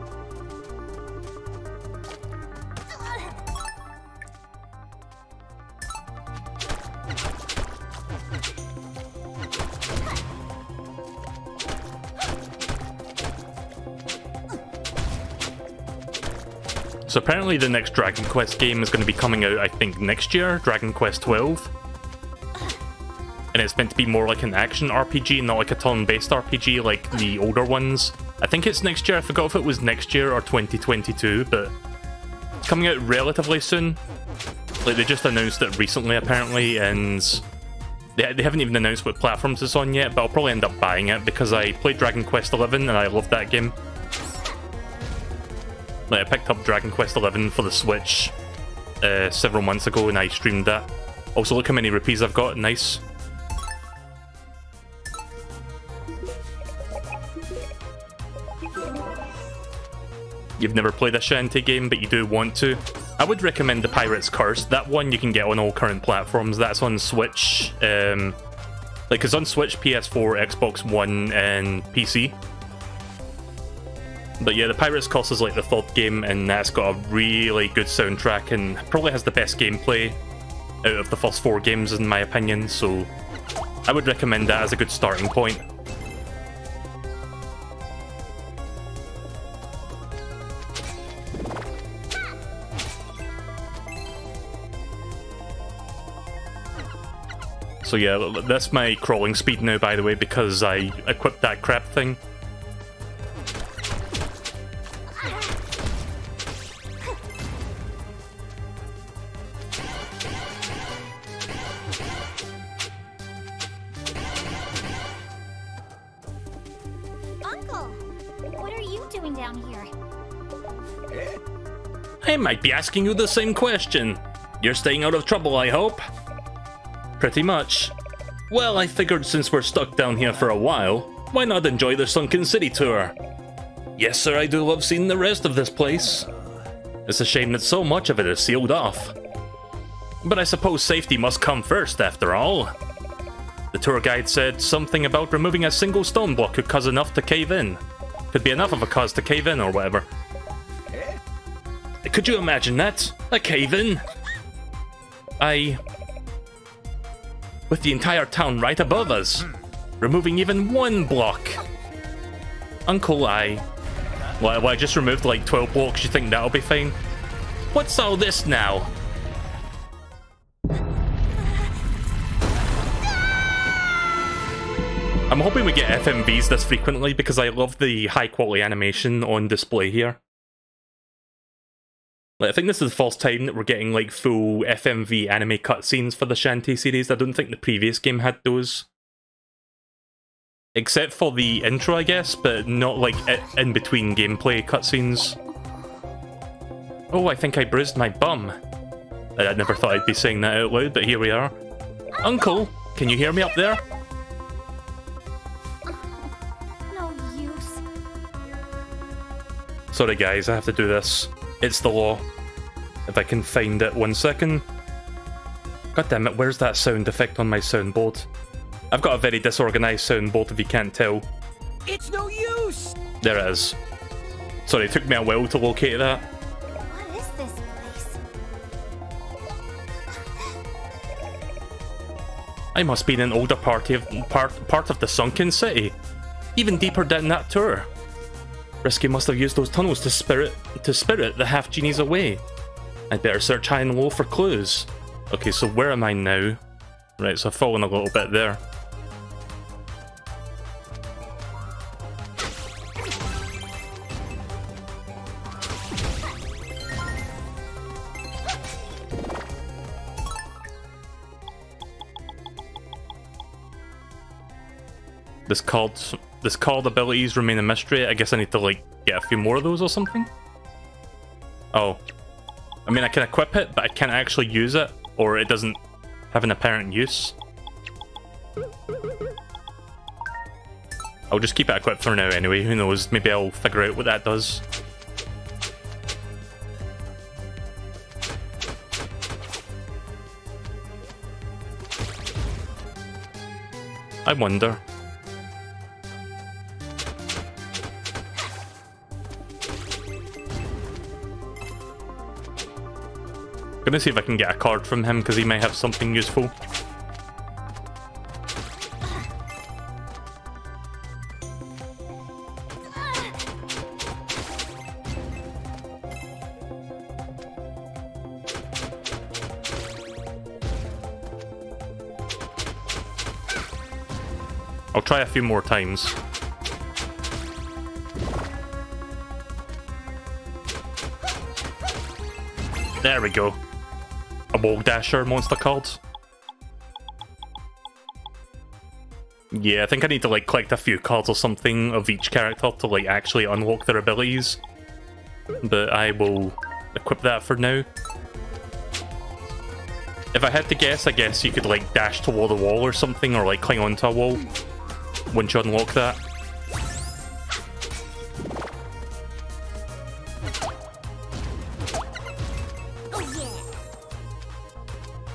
So apparently the next Dragon Quest game is going to be coming out, I think, next year, Dragon Quest 12. And it's meant to be more like an action RPG, not like a turn-based RPG like the older ones. I think it's next year. I forgot if it was next year or 2022, but it's coming out relatively soon. Like, they just announced it recently, apparently, and they haven't even announced what platforms it's on yet, but I'll probably end up buying it because I played Dragon Quest 11 and I loved that game. Like, I picked up Dragon Quest 11 for the Switch several months ago and I streamed that. Also, look how many rupees I've got. Nice. You've never played a Shantae game, but you do want to. I would recommend The Pirate's Curse. That one you can get on all current platforms. That's on Switch. Like, it's on Switch, PS4, Xbox One, and PC. But yeah, The Pirate's Curse is like the third game, and that's got a really good soundtrack, and probably has the best gameplay out of the first 4 games, in my opinion, so I would recommend that as a good starting point. So yeah, that's my crawling speed now, by the way, because I equipped that crab thing. Uncle, what are you doing down here? I might be asking you the same question. You're staying out of trouble, I hope? Pretty much. Well, I figured since we're stuck down here for a while, why not enjoy the Sunken City tour? Yes, sir, I do love seeing the rest of this place. It's a shame that so much of it is sealed off. But I suppose safety must come first, after all. The tour guide said something about removing a single stone block could cause enough to cave in. Could be enough of a cause to cave in or whatever. Could you imagine that? A cave in? With the entire town right above us. Removing even one block. Uncle, Well, I just removed like 12 blocks, you think that'll be fine? What's all this now? I'm hoping we get FMVs this frequently because I love the high quality animation on display here. Like, I think this is the first time that we're getting like full FMV anime cutscenes for the Shantae series. I don't think the previous game had those. Except for the intro, I guess, but not like in between gameplay cutscenes. Oh, I think I bruised my bum. I never thought I'd be saying that out loud, but here we are. Uncle, can you hear me up there? No use. Sorry guys, I have to do this. It's the law. If I can find it, 1 second. God damn it, where's that sound effect on my soundboard? I've got a very disorganized soundboard if you can't tell. It's no use! There it is. Sorry, it took me a while to locate that. What is this place? I must be in an older part of the sunken city. Even deeper than that tour. Risky must have used those tunnels to spirit the half-genies away. I'd better search high and low for clues. Okay, so where am I now? Right, so I've fallen a little bit there. This called abilities remain a mystery. I guess I need to like get a few more of those or something. Oh, I mean I can equip it, but I can't actually use it, or it doesn't have an apparent use. I'll just keep it equipped for now anyway. Who knows? Maybe I'll figure out what that does. I wonder. I'm gonna see if I can get a card from him because he may have something useful. I'll try a few more times. There we go. A wall dasher monster card. Yeah, I think I need to like collect a few cards or something of each character to like actually unlock their abilities. But I will equip that for now. If I had to guess, I guess you could like dash toward a wall or something, or like cling onto a wall once you unlock that.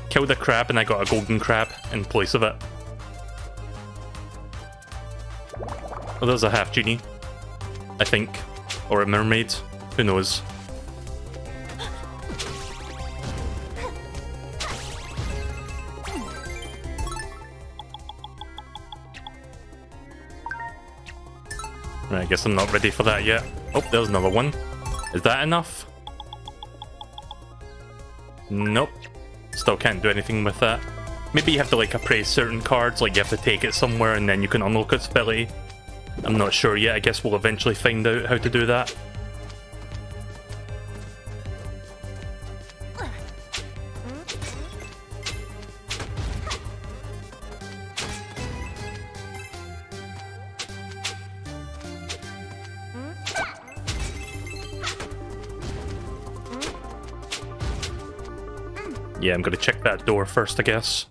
Killed a crab and I got a golden crab in place of it. Oh, there's a half-genie, I think. Or a mermaid. Who knows? Right, I guess I'm not ready for that yet. Oh, there's another one. Is that enough? Nope. Still can't do anything with that. Maybe you have to like appraise certain cards, like you have to take it somewhere and then you can unlock its ability. I'm not sure yet, I guess we'll eventually find out how to do that. Yeah, I'm gonna check that door first, I guess.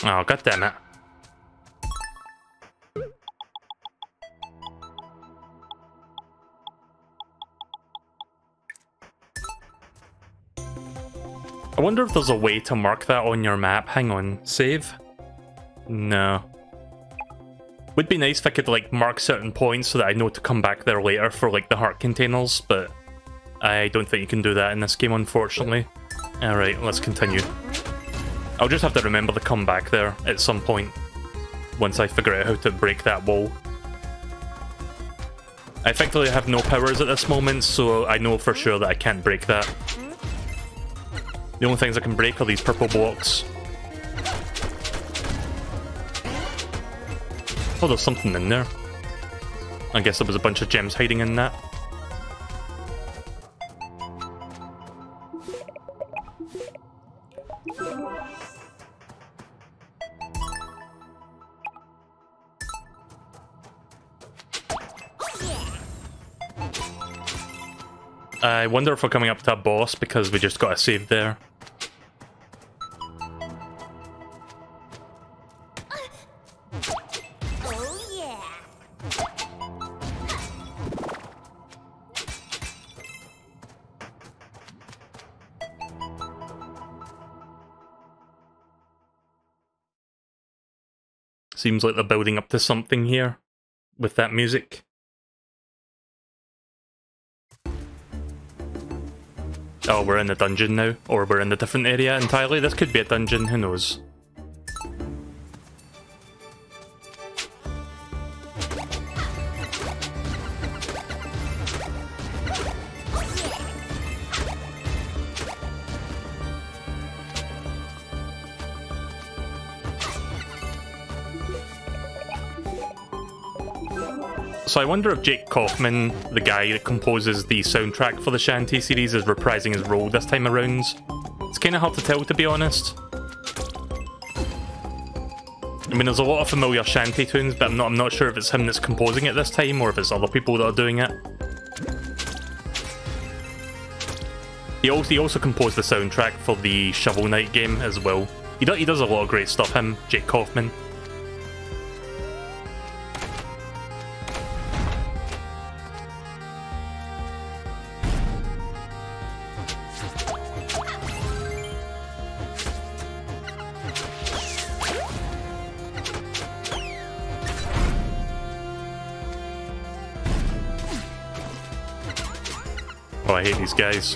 Oh, god damn it. I wonder if there's a way to mark that on your map. Hang on, save? No. Would be nice if I could like mark certain points so that I know to come back there later for like the heart containers, but I don't think you can do that in this game, unfortunately. Alright, let's continue. I'll just have to remember to come back there at some point once I figure out how to break that wall. I effectively have no powers at this moment, so I know for sure that I can't break that. The only things I can break are these purple blocks. Oh, there's something in there. I guess there was a bunch of gems hiding in that. I wonder if we're coming up to a boss because we just got a save there. Oh yeah. Seems like they're building up to something here with that music. Oh, we're in the dungeon now, or we're in a different area entirely. This could be a dungeon, who knows? So I wonder if Jake Kaufman, the guy that composes the soundtrack for the Shantae series, is reprising his role this time around. It's kind of hard to tell, to be honest. I mean, there's a lot of familiar Shantae tunes, but I'm not sure if it's him that's composing it this time, or if it's other people that are doing it. He also composed the soundtrack for the Shovel Knight game as well. He does a lot of great stuff, him, Jake Kaufman. Oh, I hate these guys.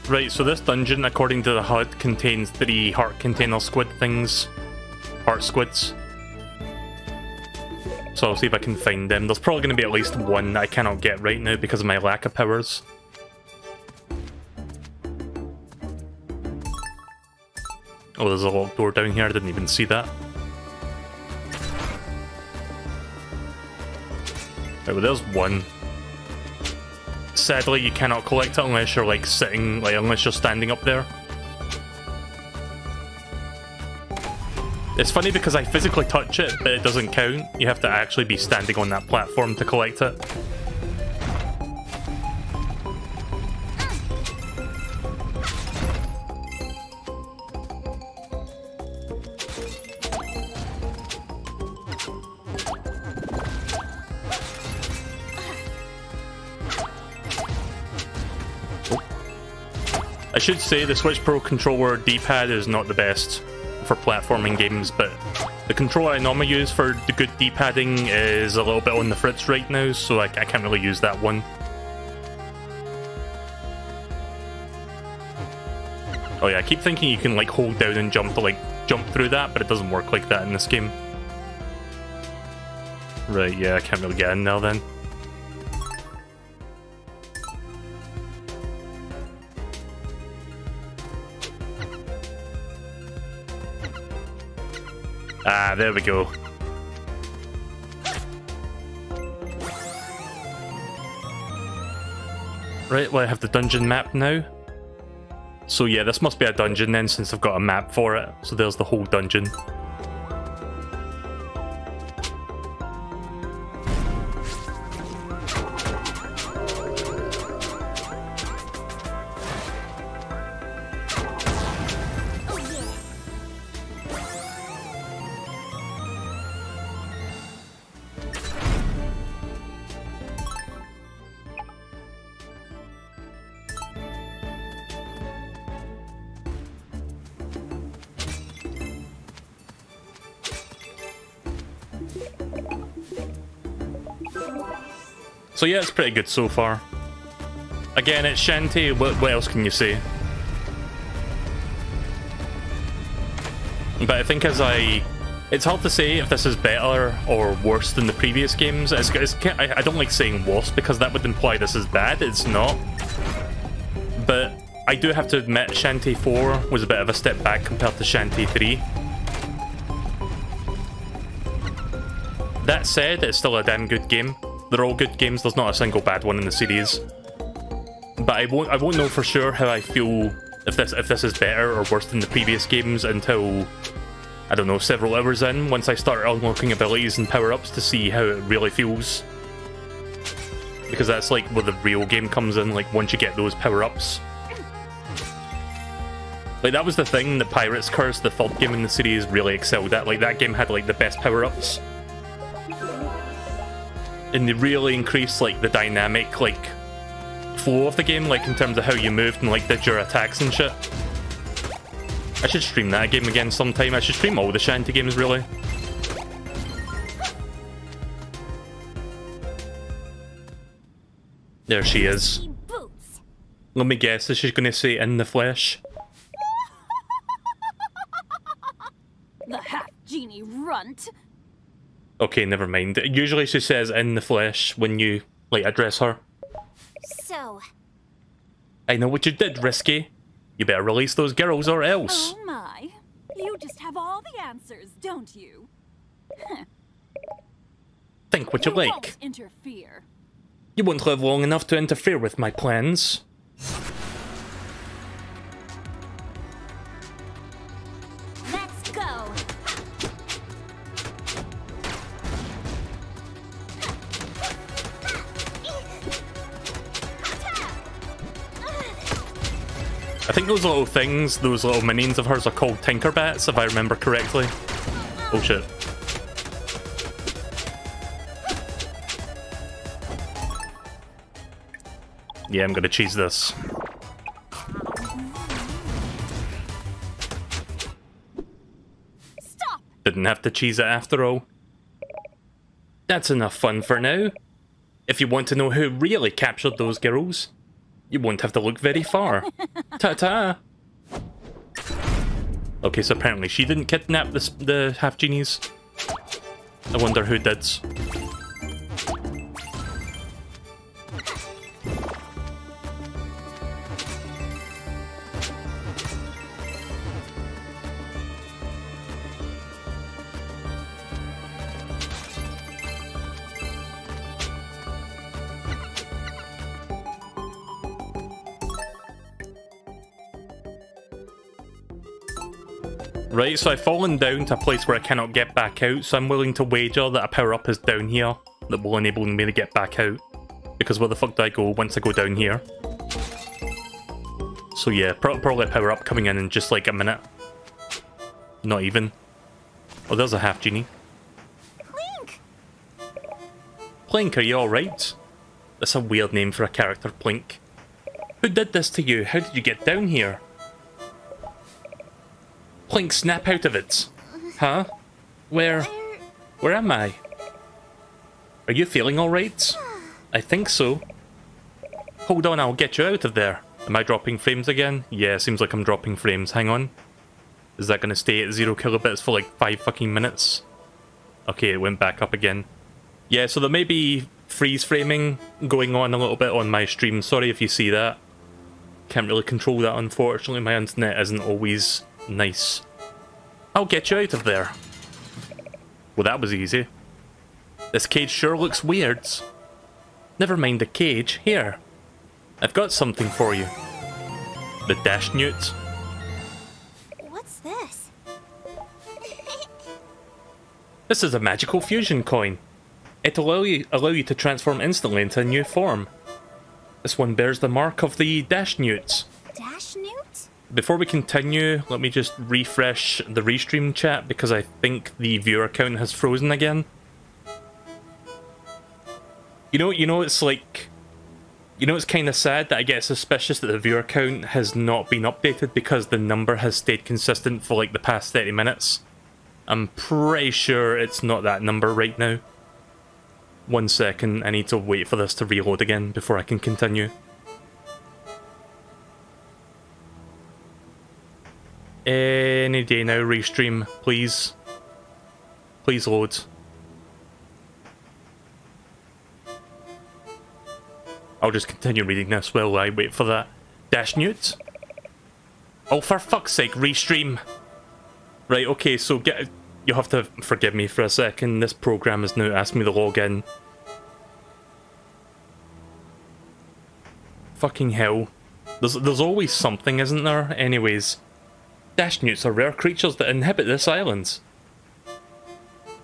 Right, so this dungeon, according to the HUD, contains 3 heart container squid things. Heart squids. So I'll see if I can find them. There's probably going to be at least one that I cannot get right now because of my lack of powers. Oh, there's a locked door down here, I didn't even see that. Right, well, there's one. Sadly, you cannot collect it unless you're like sitting, unless you're standing up there. It's funny because I physically touch it, but it doesn't count. You have to actually be standing on that platform to collect it. I should say the Switch Pro controller D-pad is not the best for platforming games, but the controller I normally use for the good D-padding is a little bit on the fritz right now, so I can't really use that one. Oh yeah, I keep thinking you can like hold down and jump to jump through that, but it doesn't work like that in this game. Right, yeah, I can't really get in there then. Ah, there we go. Right, well I have the dungeon map now. So yeah, this must be a dungeon then since I've got a map for it. So there's the whole dungeon. So yeah, it's pretty good so far. Again, it's Shantae, what else can you say? But I think as I It's hard to say if this is better or worse than the previous games. I don't like saying worse because that would imply this is bad. It's not. But I do have to admit, Shantae 4 was a bit of a step back compared to Shantae 3. That said, it's still a damn good game. They're all good games, there's not a single bad one in the series. But I won't know for sure how I feel if this is better or worse than the previous games until, I don't know, several hours in, once I start unlocking abilities and power-ups to see how it really feels. Because that's like where the real game comes in, like once you get those power-ups. Like that was the thing that Pirate's Curse, the third game in the series, really excelled at. Like that game had like the best power-ups. And they really increased like the dynamic like flow of the game, like in terms of how you moved and like did your attacks and shit. I should stream that game again sometime. I should stream all the Shantae games really. There she is. Let me guess, is she gonna say in the flesh? The Half-Genie runt. Okay, never mind. Usually she says in the flesh when you, like, address her. So... I know what you did, Risky. You better release those girls or else. Oh my. You just have all the answers, don't you? Think what you like. Won't interfere. You won't live long enough to interfere with my plans. let's go. I think those little things, those little minions of hers are called Tinkerbats, if I remember correctly. Oh shit. Yeah, I'm gonna cheese this. Stop! Didn't have to cheese it after all. That's enough fun for now. If you want to know who really captured those girls, you won't have to look very far. Ta-ta! Okay, so apparently she didn't kidnap the Half-Genies. I wonder who did. Right, so I've fallen down to a place where I cannot get back out, so I'm willing to wager that a power-up is down here that will enable me to get back out. Because where the fuck do I go once I go down here? So yeah, probably a power-up coming in just like a minute. Not even. Oh, there's a Half-Genie. Plink! Plink, are you alright? That's a weird name for a character, Plink. Who did this to you? How did you get down here? Plink, snap out of it. Huh? Where am I? Are you feeling alright? I think so. Hold on, I'll get you out of there. Am I dropping frames again? Yeah, seems like I'm dropping frames. Hang on. Is that gonna stay at 0 kilobits for like 5 fucking minutes? Okay, it went back up again. Yeah, so there may be freeze framing going on a little bit on my stream. Sorry if you see that. Can't really control that, unfortunately. My internet isn't always nice. I'll get you out of there. Well, that was easy. This cage sure looks weird. Never mind the cage. Here. I've got something for you. The dash newt. What's this? This is a magical fusion coin. It'll allow you to transform instantly into a new form. This one bears the mark of the dash newt. Dash newt? Before we continue, let me just refresh the restream chat because I think the viewer count has frozen again. You know, it's like... You know, it's kind of sad that I get suspicious that the viewer count has not been updated because the number has stayed consistent for like the past 30 minutes. I'm pretty sure it's not that number right now. 1 second, I need to wait for this to reload again before I can continue. Any day now, restream, please. Please load. I'll just continue reading this while I wait for that. Dash Newt? Oh, for fuck's sake, restream. Right, okay, so you'll have to forgive me for a second. This program has now asked me to log in. Fucking hell. There's always something, isn't there? Anyways. Dash Newts are rare creatures that inhabit this island.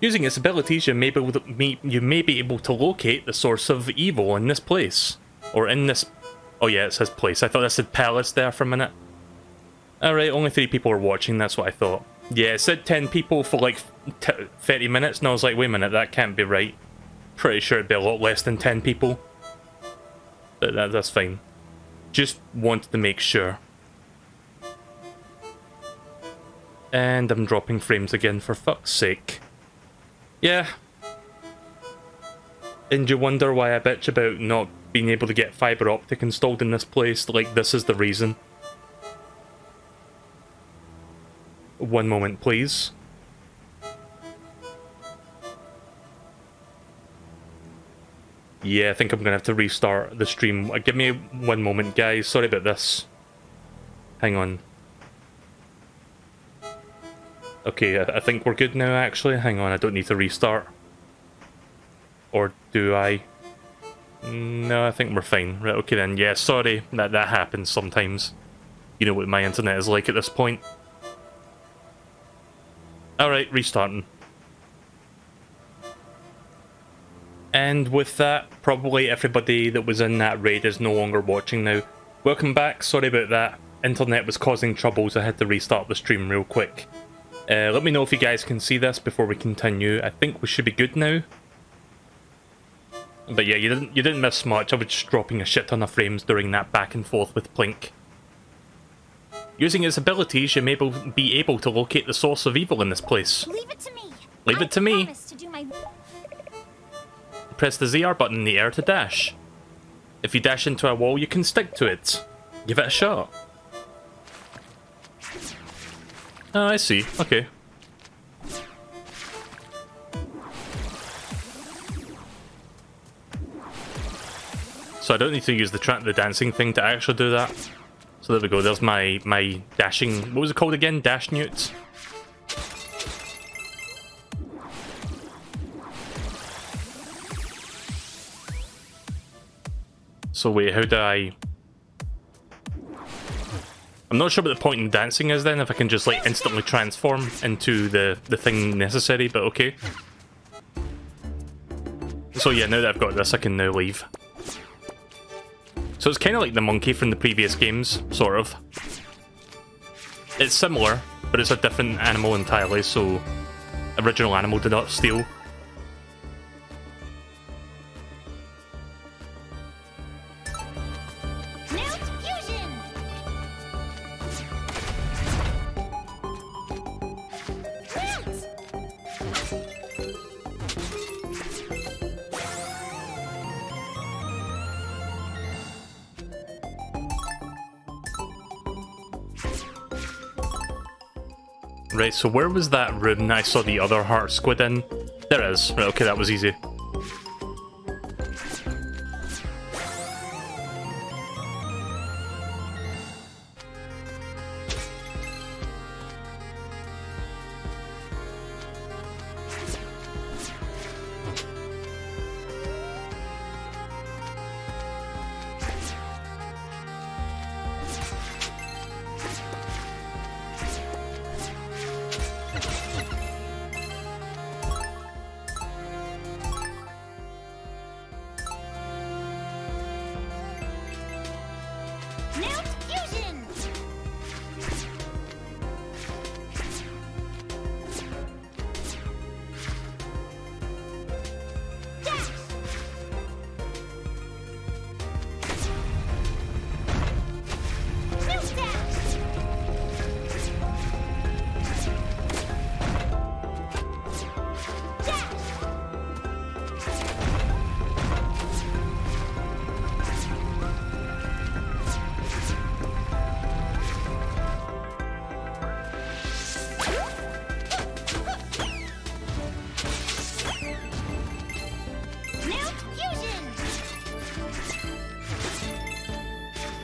Using its abilities, you may be able to locate the source of evil in this place. Or in this... Oh yeah, it says place. I thought this said palace there for a minute. Alright, only 3 people are watching, that's what I thought. Yeah, it said 10 people for like 30 minutes, and I was like, wait a minute, that can't be right. Pretty sure it'd be a lot less than 10 people. But that's fine. Just wanted to make sure. And I'm dropping frames again, for fuck's sake. Yeah. And you wonder why I bitch about not being able to get fibre optic installed in this place? Like, this is the reason. One moment, please. Yeah, I think I'm gonna have to restart the stream. Give me 1 moment, guys. Sorry about this. Hang on. Okay, I think we're good now, actually. Hang on, I don't need to restart. Or do I? No, I think we're fine. Right, okay then. Yeah, sorry. That happens sometimes. You know what my internet is like at this point. Alright, restarting. And with that, probably everybody that was in that raid is no longer watching now. Welcome back, sorry about that. Internet was causing troubles, I had to restart the stream real quick. Let me know if you guys can see this before we continue. I think we should be good now. But yeah, you didn't miss much. I was just dropping a shit ton of frames during that back and forth with Plink. Using its abilities, you may be able to locate the source of evil in this place. Leave it to me. Leave it to me. Promise to do my... Press the ZR button in the air to dash. If you dash into a wall, you can stick to it. Give it a shot. Oh, I see. Okay. So I don't need to use the dancing thing to actually do that. So there we go, there's my dashing... What was it called again? Dash Newt? So wait, how do I... I'm not sure what the point in dancing is then, if I can just like instantly transform into the thing necessary, but okay. So yeah, now that I've got this, I can now leave. So it's kind of like the monkey from the previous games, sort of. It's similar, but it's a different animal entirely, so original animal did not steal. Right, so where was that room that I saw the other heart squid in? There it is. Right, okay, that was easy.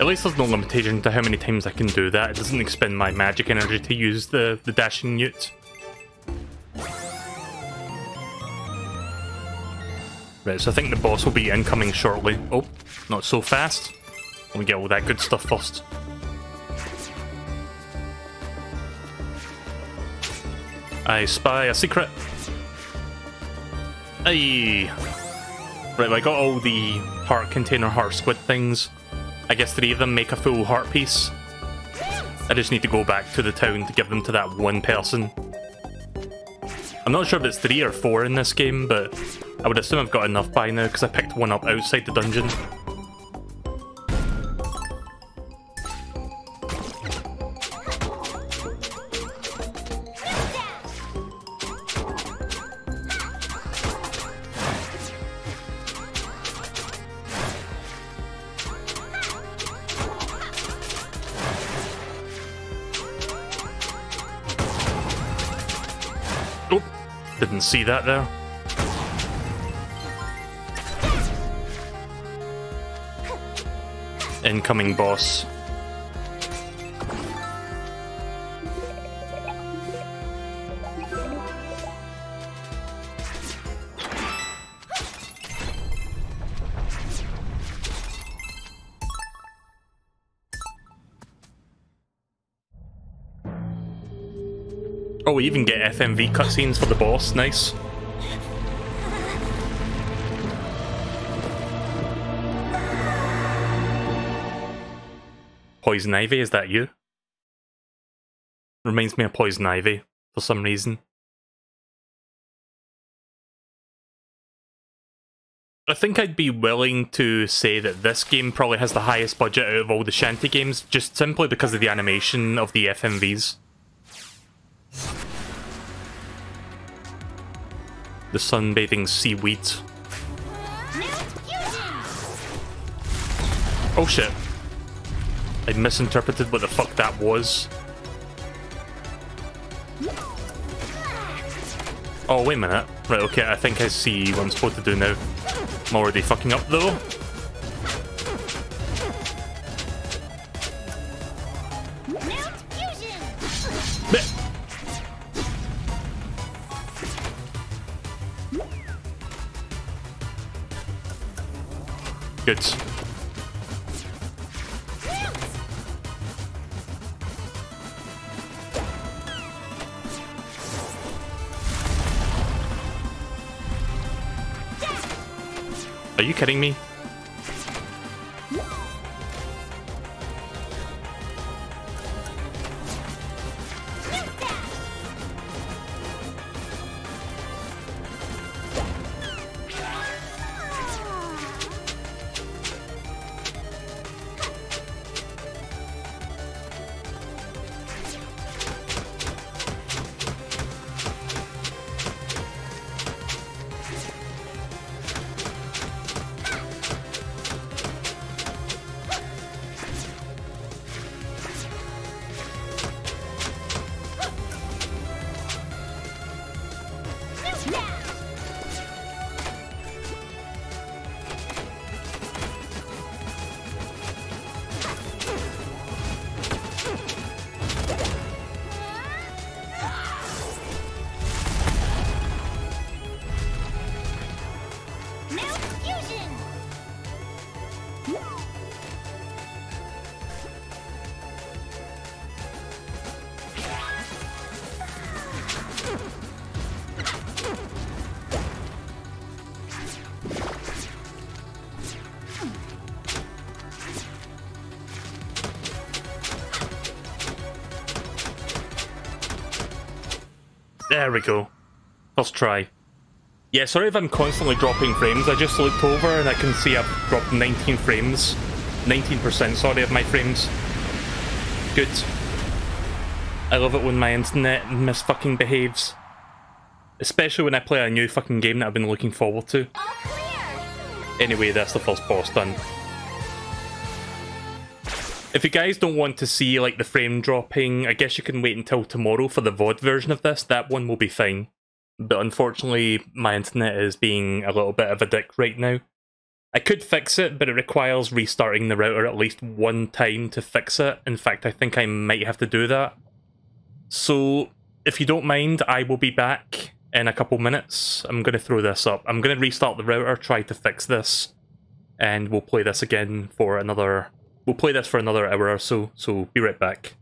At least there's no limitation to how many times I can do that. It doesn't expend my magic energy to use the dashing newt. Right, so I think the boss will be incoming shortly. Oh, not so fast. Let me get all that good stuff first. I spy a secret. Aye. Right, well, I got all the heart container heart squid things. I guess 3 of them make a full heart piece. I just need to go back to the town to give them to that one person. I'm not sure if it's 3 or 4 in this game, but I would assume I've got enough by now because I picked one up outside the dungeon. Oh, didn't see that there. Incoming boss. Oh, we even get FMV cutscenes for the boss, nice. Poison Ivy, is that you? Reminds me of Poison Ivy, for some reason. I think I'd be willing to say that this game probably has the highest budget out of all the Shantae games, just simply because of the animation of the FMVs. The sunbathing seaweed. Oh shit. I misinterpreted what the fuck that was. Oh, wait a minute. Right, okay, I think I see what I'm supposed to do now. I'm already fucking up, though. Blech. Good. Are you kidding me? There we go. First try. Yeah, sorry if I'm constantly dropping frames. I just looked over and I can see I've dropped 19 frames. 19%, sorry, of my frames. Good. I love it when my internet misfucking behaves. Especially when I play a new fucking game that I've been looking forward to. Anyway, that's the first boss done. If you guys don't want to see like the frame dropping, I guess you can wait until tomorrow for the VOD version of this. That one will be fine. But unfortunately, my internet is being a little bit of a dick right now. I could fix it, but it requires restarting the router at least one time to fix it. In fact, I think I might have to do that. So, if you don't mind, I will be back in a couple minutes. I'm going to throw this up. I'm going to restart the router, try to fix this, and we'll play this again for another... We'll play this for another hour or so, so be right back.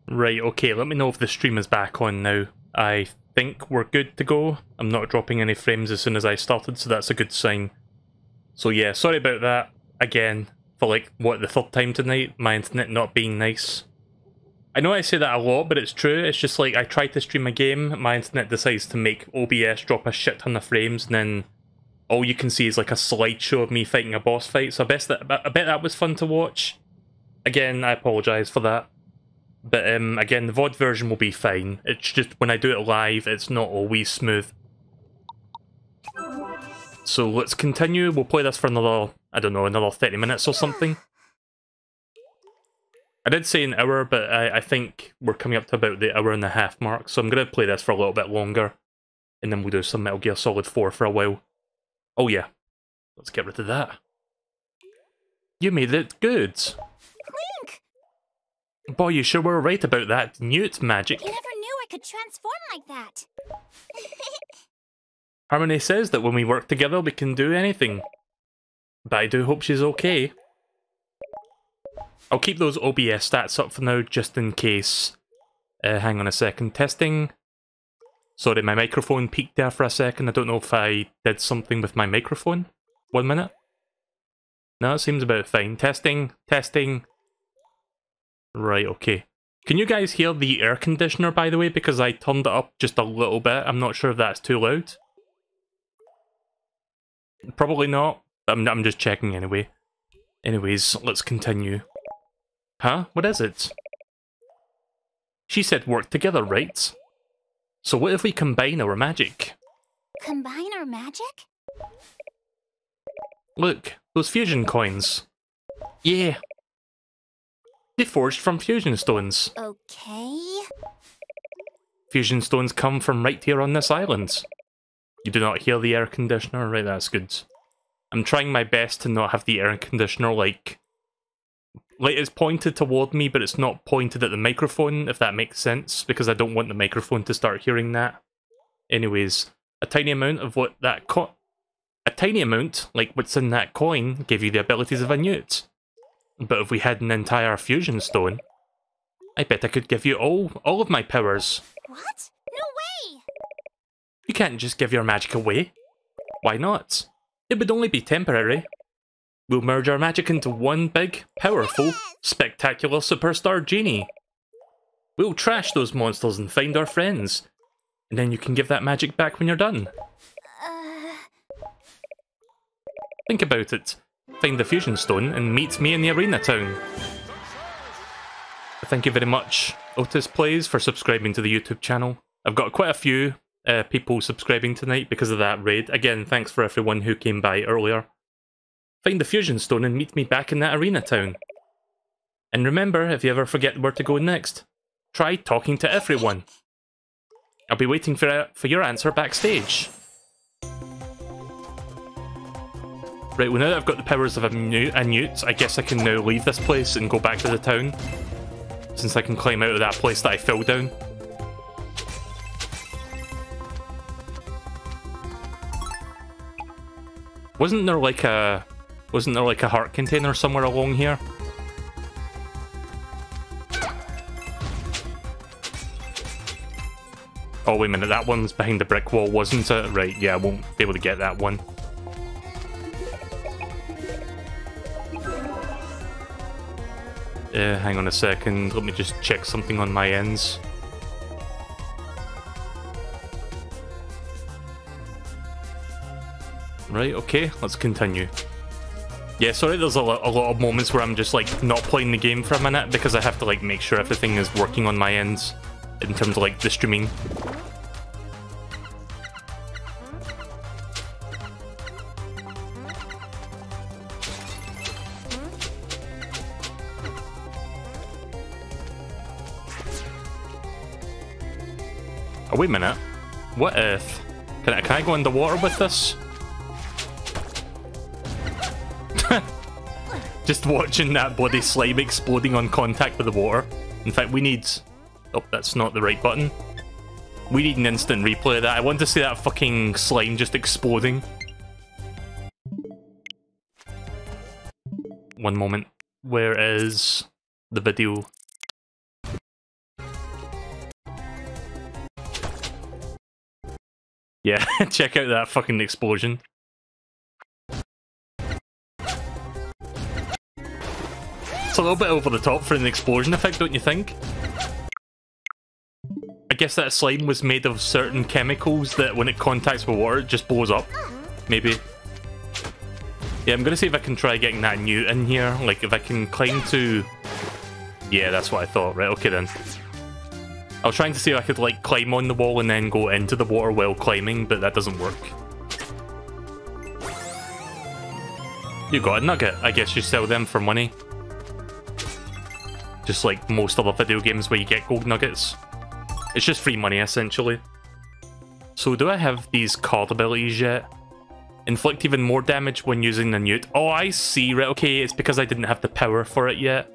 Right, okay, let me know if the stream is back on now. I think we're good to go. I'm not dropping any frames as soon as I started, so that's a good sign. So yeah, sorry about that, again, for like, what, the third time tonight, my internet not being nice. I know I say that a lot, but it's true. It's just like, I try to stream a game, my internet decides to make OBS drop a shit ton of frames, and then all you can see is like a slideshow of me fighting a boss fight, so I bet that was fun to watch. Again, I apologise for that. But again, the VOD version will be fine. It's just, when I do it live, it's not always smooth. So let's continue. We'll play this for another, I don't know, another 30 minutes or something. I did say an hour, but I think we're coming up to about the hour and a half mark, so I'm going to play this for a little bit longer. And then we'll do some Metal Gear Solid 4 for a while. Oh yeah, let's get rid of that. You made it good. Clink! Boy, you sure were right about that newt magic. I never knew I could transform like that. Harmony says that when we work together we can do anything. But I do hope she's okay. I'll keep those OBS stats up for now just in case. Hang on a second, testing. Sorry, my microphone peaked there for a second. I don't know if I did something with my microphone. 1 minute. No, it seems about fine. Testing, testing. Right, okay. Can you guys hear the air conditioner, by the way? Because I turned it up just a little bit. I'm not sure if that's too loud. Probably not. I'm just checking anyway. Anyways, let's continue. Huh? What is it? She said work together, right? So what if we combine our magic? Combine our magic? Look, those fusion coins. Yeah. They forged from fusion stones. Okay. Fusion stones come from right here on this island. You do not hear the air conditioner? Right, that's good. I'm trying my best to not have the air conditioner, like it's pointed toward me, but it's not pointed at the microphone, if that makes sense, because I don't want the microphone to start hearing that. Anyways, a tiny amount of what that a tiny amount, like what's in that coin, gave you the abilities of a newt. But if we had an entire fusion stone, I bet I could give you all of my powers. What? No way! You can't just give your magic away. Why not? It would only be temporary. We'll merge our magic into one big, powerful, spectacular superstar genie. We'll trash those monsters and find our friends. And then you can give that magic back when you're done. Think about it. Find the fusion stone and meet me in the arena town. Thank you very much, Otis Plays, for subscribing to the YouTube channel. I've got quite a few people subscribing tonight because of that raid. Again, thanks for everyone who came by earlier. Find the fusion stone and meet me back in that arena town. And remember, if you ever forget where to go next, try talking to everyone. I'll be waiting for your answer backstage. Right, well now that I've got the powers of a newt, I guess I can now leave this place and go back to the town. Since I can climb out of that place that I fell down. Wasn't there like a heart container somewhere along here? Oh wait a minute, that one's behind the brick wall, wasn't it? Right, yeah, I won't be able to get that one. Hang on a second, let me just check something on my ends. Right, okay, let's continue. Yeah, sorry, there's a lot of moments where I'm just like not playing the game for a minute because I have to like make sure everything is working on my ends in terms of like the streaming. Oh, wait a minute. What if... Can I go underwater with this? Just watching that bloody slime exploding on contact with the water. In fact, we need... Oh, that's not the right button. We need an instant replay of that. I want to see that fucking slime just exploding. One moment. Where is the video? Yeah, check out that fucking explosion. It's a little bit over the top for an explosion effect, don't you think? I guess that slime was made of certain chemicals that when it contacts with water, it just blows up. Maybe. Yeah, I'm gonna see if I can try getting that newt in here. Like, if I can climb to... Yeah, that's what I thought. Right, okay then. I was trying to see if I could, like, climb on the wall and then go into the water while climbing, but that doesn't work. You got a nugget. I guess you sell them for money. Just like most other video games where you get gold nuggets. It's just free money, essentially. So, do I have these card abilities yet? Inflict even more damage when using the newt. Oh, I see. Right, okay, it's because I didn't have the power for it yet.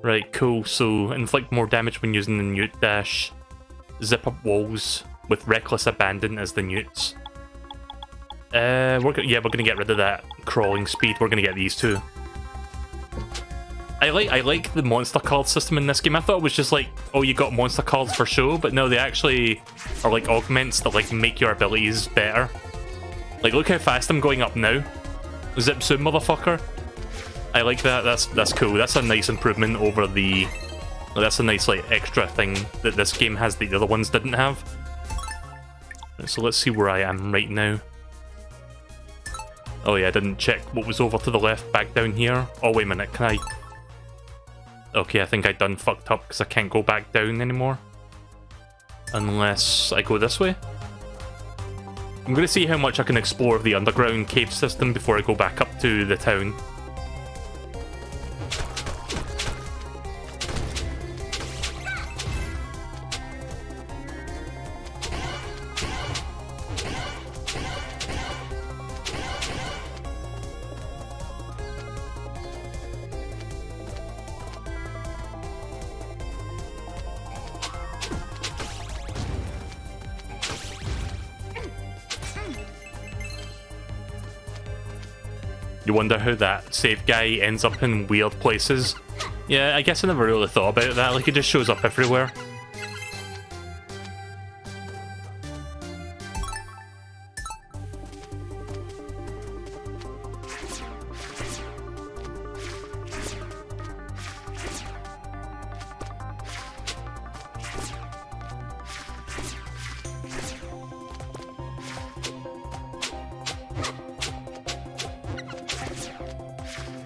Right, cool. So, inflict more damage when using the newt dash. Zip up walls with reckless abandon as the newts. We're gonna get rid of that crawling speed. We're gonna get these two. I like the monster card system in this game. I thought it was just like, oh, you got monster cards for show, but no, they actually are like augments that like make your abilities better. Like, look how fast I'm going up now. Zip soon, motherfucker. I like that. That's cool. That's a nice improvement over the... That's a nice like extra thing that this game has that the other ones didn't have. Right, so let's see where I am right now. Oh yeah, I didn't check what was over to the left back down here. Oh, wait a minute, can I... Okay, I think I done fucked up because I can't go back down anymore. Unless I go this way. I'm going to see how much I can explore the underground cave system before I go back up to the town. You wonder how that save guy ends up in weird places. Yeah, I guess I never really thought about that, like it just shows up everywhere.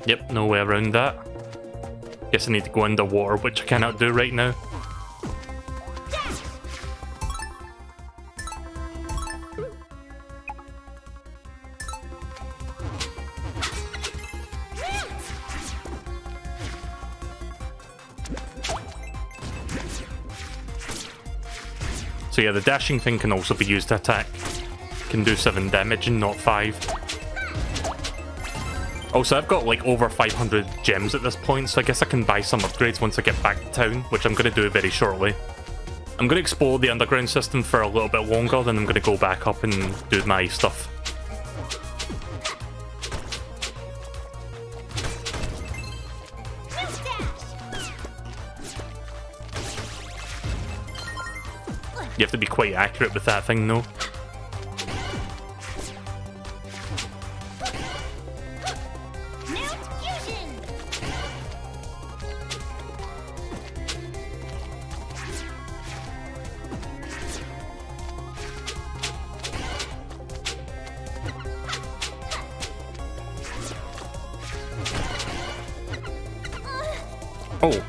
Yep, no way around that. Guess I need to go underwater, which I cannot do right now. So yeah, the dashing thing can also be used to attack. Can do 7 damage and not 5. Also, I've got like over 500 gems at this point, so I guess I can buy some upgrades once I get back to town, which I'm going to do very shortly. I'm going to explore the underground system for a little bit longer, then I'm going to go back up and do my stuff. You have to be quite accurate with that thing, though. Oh,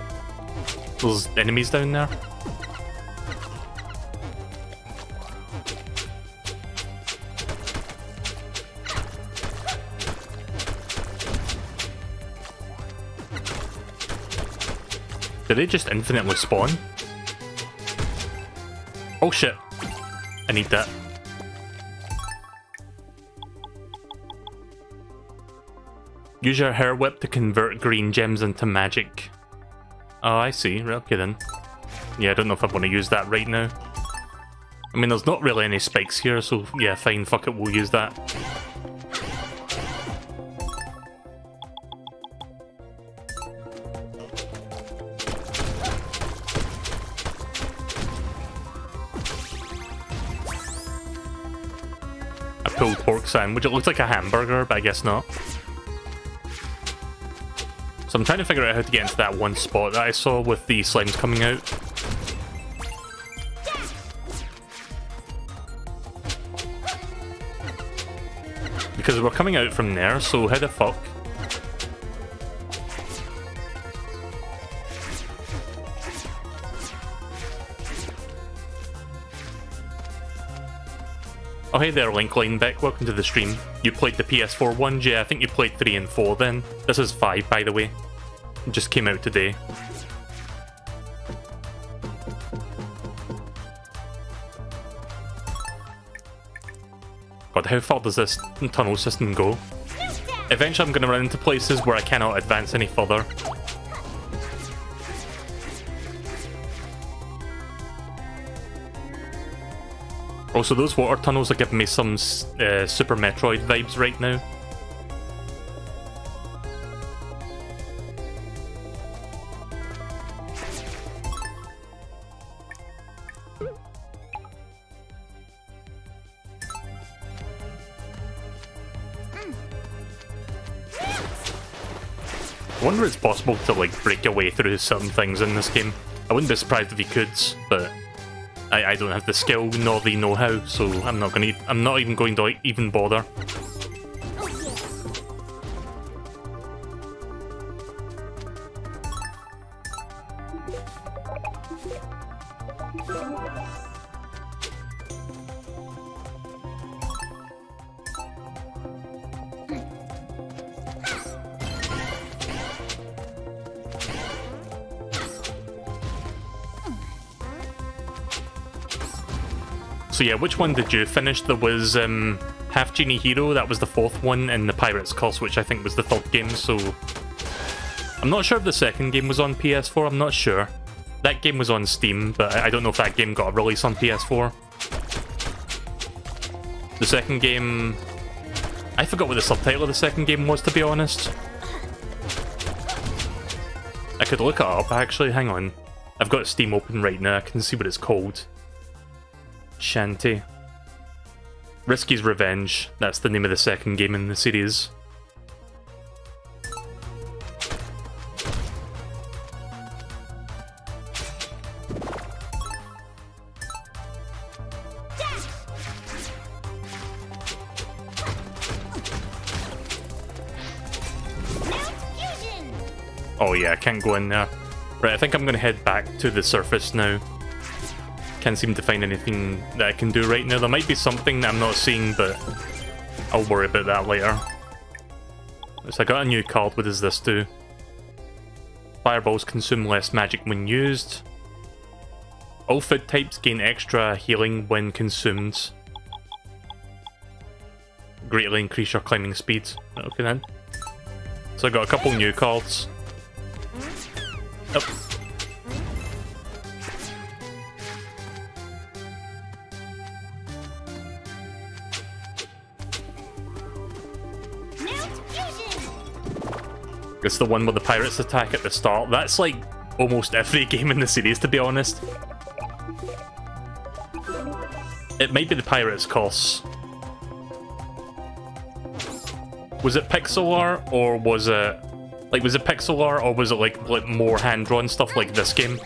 those enemies down there. Did they just infinitely spawn? Oh shit. I need that. Use your hair whip to convert green gems into magic. Oh, I see. Right, okay then. Yeah, I don't know if I want to use that right now. I mean, there's not really any spikes here, so yeah, fine, fuck it, we'll use that. A pulled pork sandwich. It looks like a hamburger, but I guess not. So I'm trying to figure out how to get into that one spot that I saw with the slimes coming out. Because we're coming out from there, so how the fuck? Oh hey there, Link Linebeck, welcome to the stream. You played the PS4 ones? Yeah, I think you played 3 and 4 then. This is 5, by the way. It just came out today. God, how far does this tunnel system go? Eventually I'm going to run into places where I cannot advance any further. Also, those water tunnels are giving me some Super Metroid vibes right now. I wonder if it's possible to like break your way through certain things in this game. I wouldn't be surprised if you could, but I don't have the skill nor the know-how, so I'm not even going to like, even bother. So yeah, which one did you finish? There was Half-Genie Hero, that was the 4th one, and the Pirate's Curse, which I think was the 3rd game, so... I'm not sure if the 2nd game was on PS4, I'm not sure. That game was on Steam, but I don't know if that game got a release on PS4. The 2nd game... I forgot what the subtitle of the 2nd game was, to be honest. I could look it up, actually, hang on. I've got Steam open right now, I can see what it's called. Shantae. Risky's Revenge. That's the name of the 2nd game in the series. Oh yeah, I can't go in there. Right, I think I'm gonna head back to the surface now. Can't seem to find anything that I can do right now. There might be something that I'm not seeing, but I'll worry about that later. So I got a new card. What does this do? Fireballs consume less magic when used. All food types gain extra healing when consumed. Greatly increase your climbing speed. Okay then. So I got a couple new cards. Oh. It's the one where the pirates attack at the start. That's like almost every game in the series, to be honest. It might be the Pirate's Curse. Was it pixel art, or was it... Like, was it pixel art, or was it like more hand-drawn stuff like this game?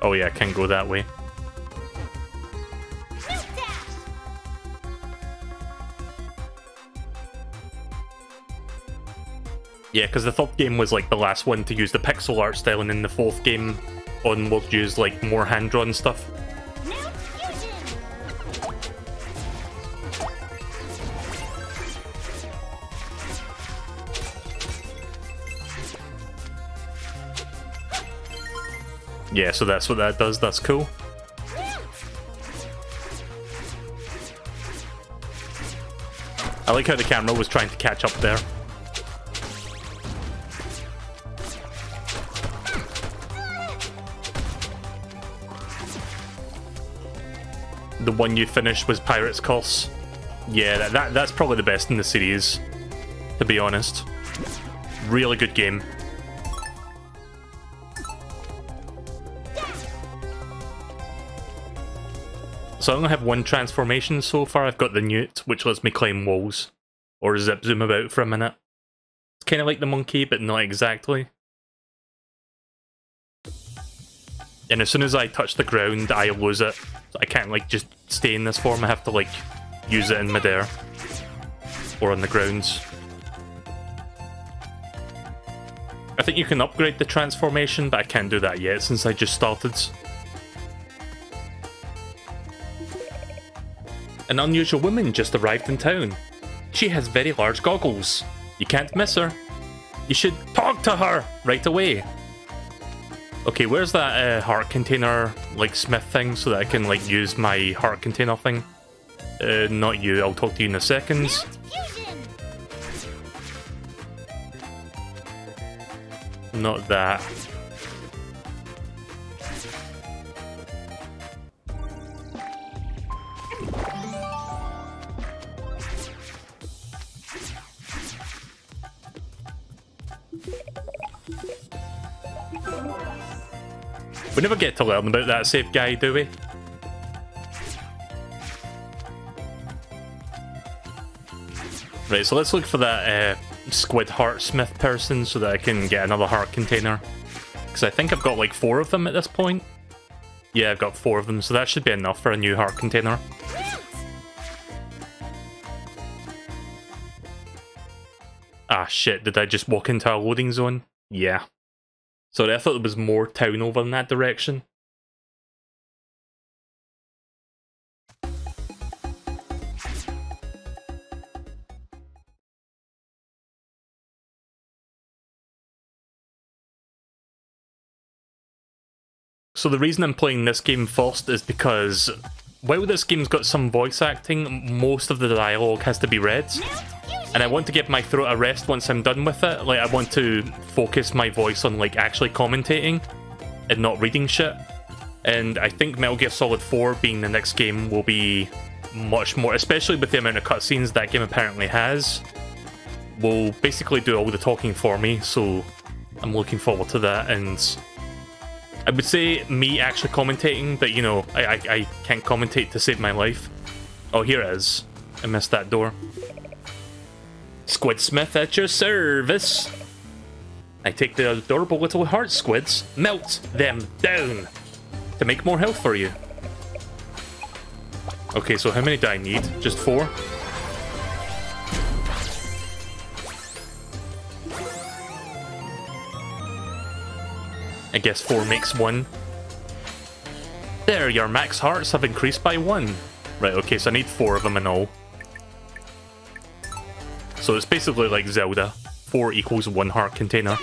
Oh yeah, I can't go that way. Yeah, because the 3rd game was like the last one to use the pixel art style, and then the 4th game onward used like more hand-drawn stuff. Yeah, so that's what that does, that's cool. I like how the camera was trying to catch up there. The one you finished was Pirate's Curse. Yeah, that's probably the best in the series, to be honest. Really good game. So I only have one transformation so far. I've got the Newt, which lets me climb walls. Or zip zoom about for a minute. It's kind of like the monkey, but not exactly. And as soon as I touch the ground, I lose it. I can't, like, just stay in this form. I have to, like, use it in midair. Or on the grounds. I think you can upgrade the transformation, but I can't do that yet since I just started. An unusual woman just arrived in town. She has very large goggles. You can't miss her. You should talk to her right away. Okay, where's that heart container, like, smith thing so that I can, like, use my heart container thing? Not you. I'll talk to you in a second. Not that. We never get to learn about that safe guy, do we? Right, so let's look for that squid heart smith person so that I can get another heart container. Because I think I've got like 4 of them at this point. Yeah, I've got 4 of them, so that should be enough for a new heart container. Ah shit, did I just walk into a loading zone? Yeah. Sorry, I thought there was more town over in that direction. So the reason I'm playing this game first is because while this game's got some voice acting, most of the dialogue has to be read. And I want to give my throat a rest once I'm done with it. Like, I want to focus my voice on, like, actually commentating and not reading shit. And I think Metal Gear Solid 4 being the next game will be much more, especially with the amount of cutscenes that game apparently has, will basically do all the talking for me, so I'm looking forward to that. And I would say me actually commentating, but, you know, I can't commentate to save my life. Oh, here it is. I missed that door. Squidsmith at your service. I take the adorable little heart squids, melt them down to make more health for you. Okay, so how many do I need? Just 4? I guess 4 makes 1. There, your max hearts have increased by 1. Right, okay, so I need 4 of them in all. So it's basically like Zelda. 4 equals 1 heart container.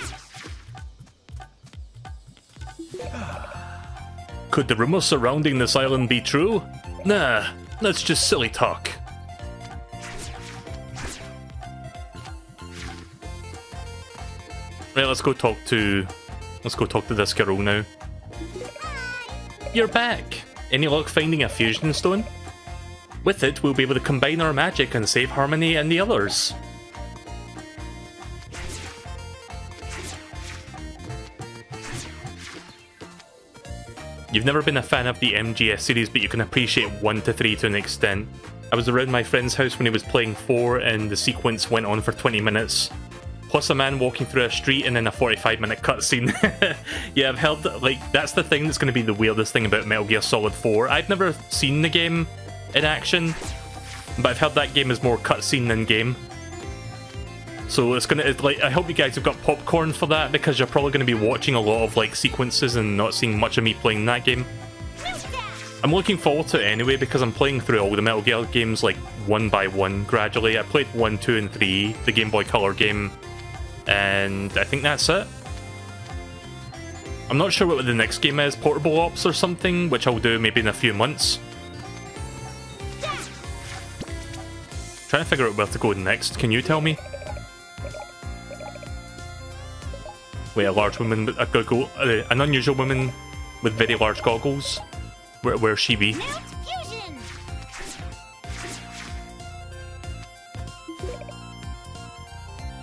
Could the rumors surrounding this island be true? Nah, that's just silly talk. Right, let's go talk to this girl now. You're back! Any luck finding a fusion stone? With it, we'll be able to combine our magic and save Harmony and the others. You've never been a fan of the MGS series, but you can appreciate 1 to 3 to an extent. I was around my friend's house when he was playing 4 and the sequence went on for 20 minutes. Plus a man walking through a street and then a 45-minute cutscene. Yeah, I've heard that, like, that's the thing that's going to be the weirdest thing about Metal Gear Solid 4. I've never seen the game in action, but I've heard that game is more cutscene than game. So it's like, I hope you guys have got popcorn for that, because you're probably going to be watching a lot of like sequences and not seeing much of me playing that game. I'm looking forward to it anyway, because I'm playing through all the Metal Gear games like 1 by 1 gradually. I played 1, 2, and 3, the Game Boy Color game, and I think that's it. I'm not sure what the next game is, Portable Ops or something, which I'll do maybe in a few months. Trying to figure out where to go next. Can you tell me? Wait, a large woman with a goggle, an unusual woman with very large goggles. Where's she be? Mount Fusion!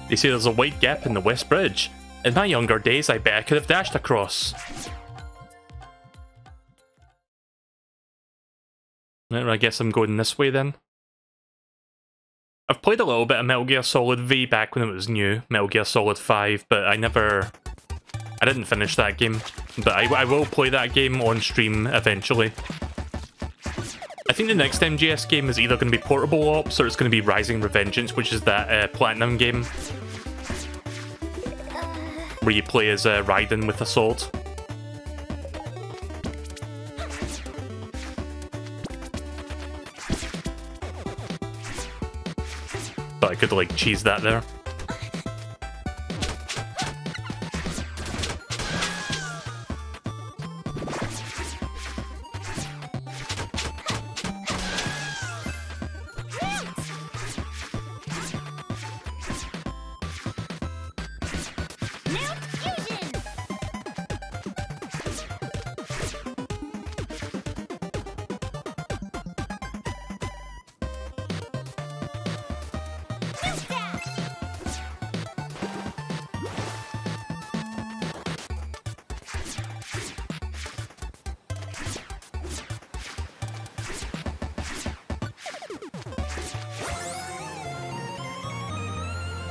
They say there's a white gap in the West Bridge. In my younger days, I bet I could have dashed across. Right, I guess I'm going this way then. I've played a little bit of Metal Gear Solid V back when it was new, Metal Gear Solid 5, but I didn't finish that game. But I will play that game on stream eventually. I think the next MGS game is either going to be Portable Ops or it's going to be Rising Revengeance, which is that Platinum game where you play as Raiden with a sword. But I could like cheese that there. Mount Fusion!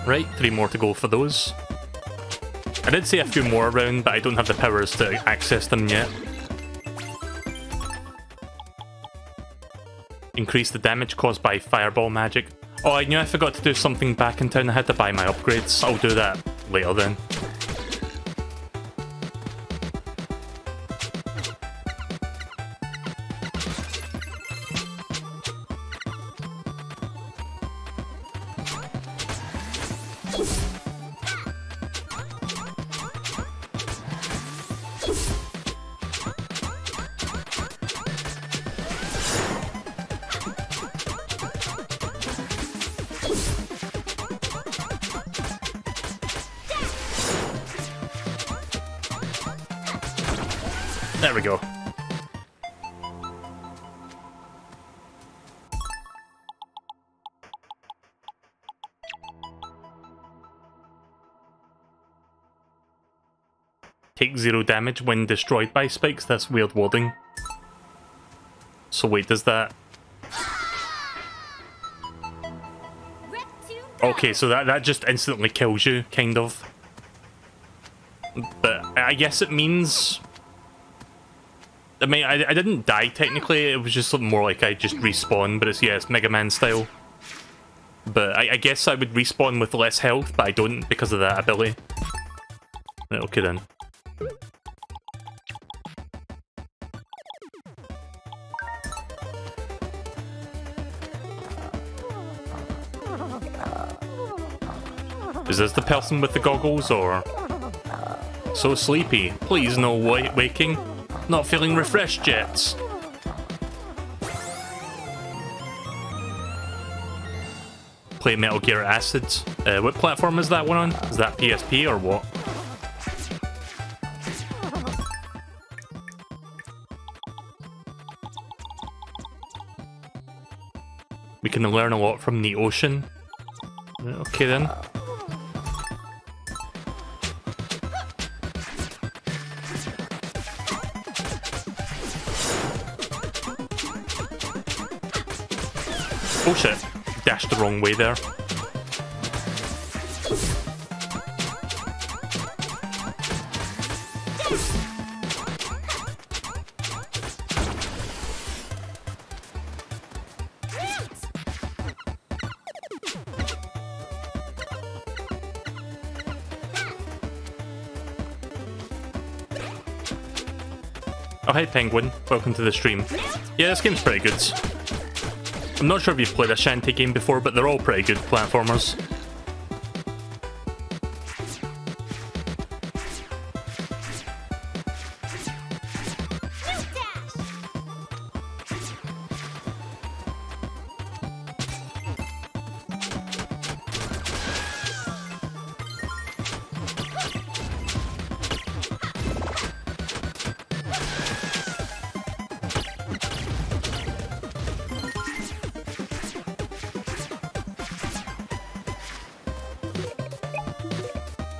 Right, 3 more to go for those. I did see a few more around, but I don't have the powers to access them yet. Increase the damage caused by fireball magic. Oh, I knew I forgot to do something back in town. I had to buy my upgrades. I'll do that later then. There we go. Take 0 damage when destroyed by spikes. That's weird wording. So wait, does that... Okay, so that just instantly kills you, kind of. But I guess it means... I mean, I didn't die technically, it was just something more like I just respawn, but it's, yeah, it's Mega Man style. But I guess I would respawn with less health, but I don't because of that ability. Right, okay then. Is this the person with the goggles, or...? So sleepy, please no waking. Not feeling refreshed yet. Play Metal Gear Acid. What platform is that one on? Is that PSP or what? We can learn a lot from the ocean. Okay then. Oh shit, dashed the wrong way there. Oh hey Penguin, welcome to the stream. Yeah, this game's pretty good. I'm not sure if you've played a Shantae game before, but they're all pretty good platformers.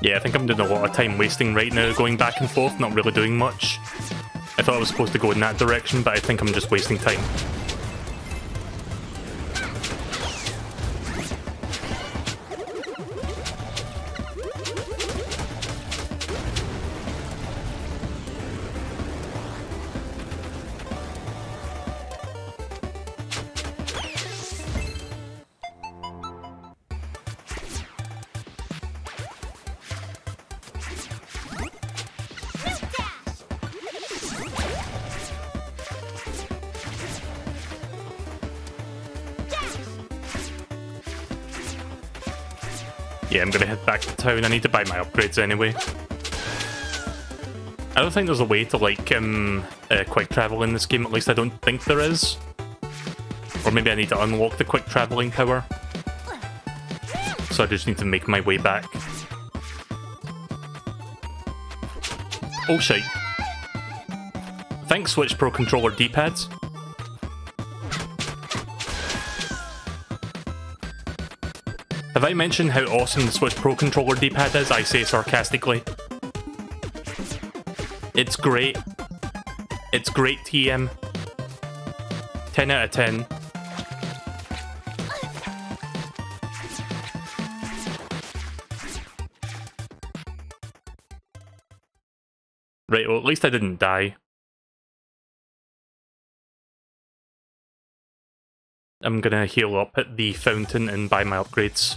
Yeah, I think I'm doing a lot of time wasting right now, going back and forth, not really doing much. I thought I was supposed to go in that direction, but I think I'm just wasting time. Yeah, I'm gonna head back to town. I need to buy my upgrades anyway. I don't think there's a way to, like, quick travel in this game. At least I don't think there is. Or maybe I need to unlock the quick traveling power. So I just need to make my way back. Oh shit. Thanks, Switch Pro Controller D-pads. Have I mentioned how awesome the Switch Pro Controller D-pad is? I say sarcastically. It's great. It's great, TM. 10 out of 10. Right, well, at least I didn't die. I'm gonna heal up at the fountain and buy my upgrades.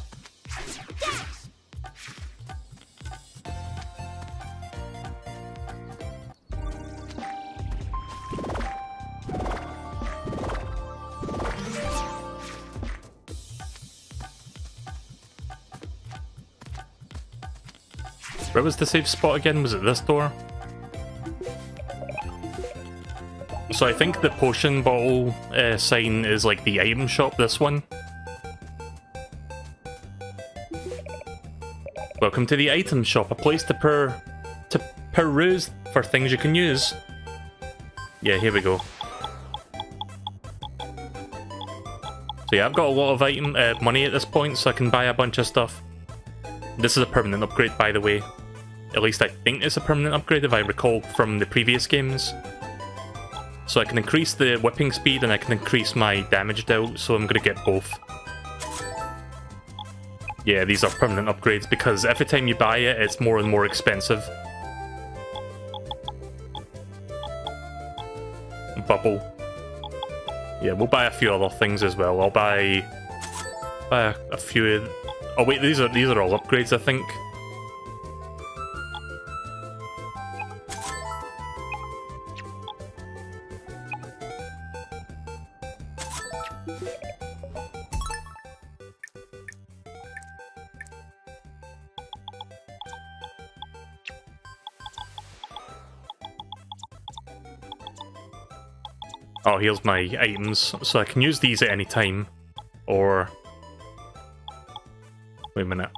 Where was the safe spot again? Was it this door? So I think the potion bottle sign is like the item shop, this one. Welcome to the item shop, a place to peruse for things you can use. Yeah, here we go. So yeah, I've got a lot of money at this point, so I can buy a bunch of stuff. This is a permanent upgrade, by the way. At least I think it's a permanent upgrade, if I recall from the previous games. So I can increase the whipping speed and I can increase my damage dealt, so I'm going to get both. Yeah, these are permanent upgrades because every time you buy it, it's more and more expensive. Bubble. Yeah, we'll buy a few other things as well. I'll buy a few... Oh wait, these are all upgrades, I think. Oh, here's my items, so I can use these at any time, or... Wait a minute.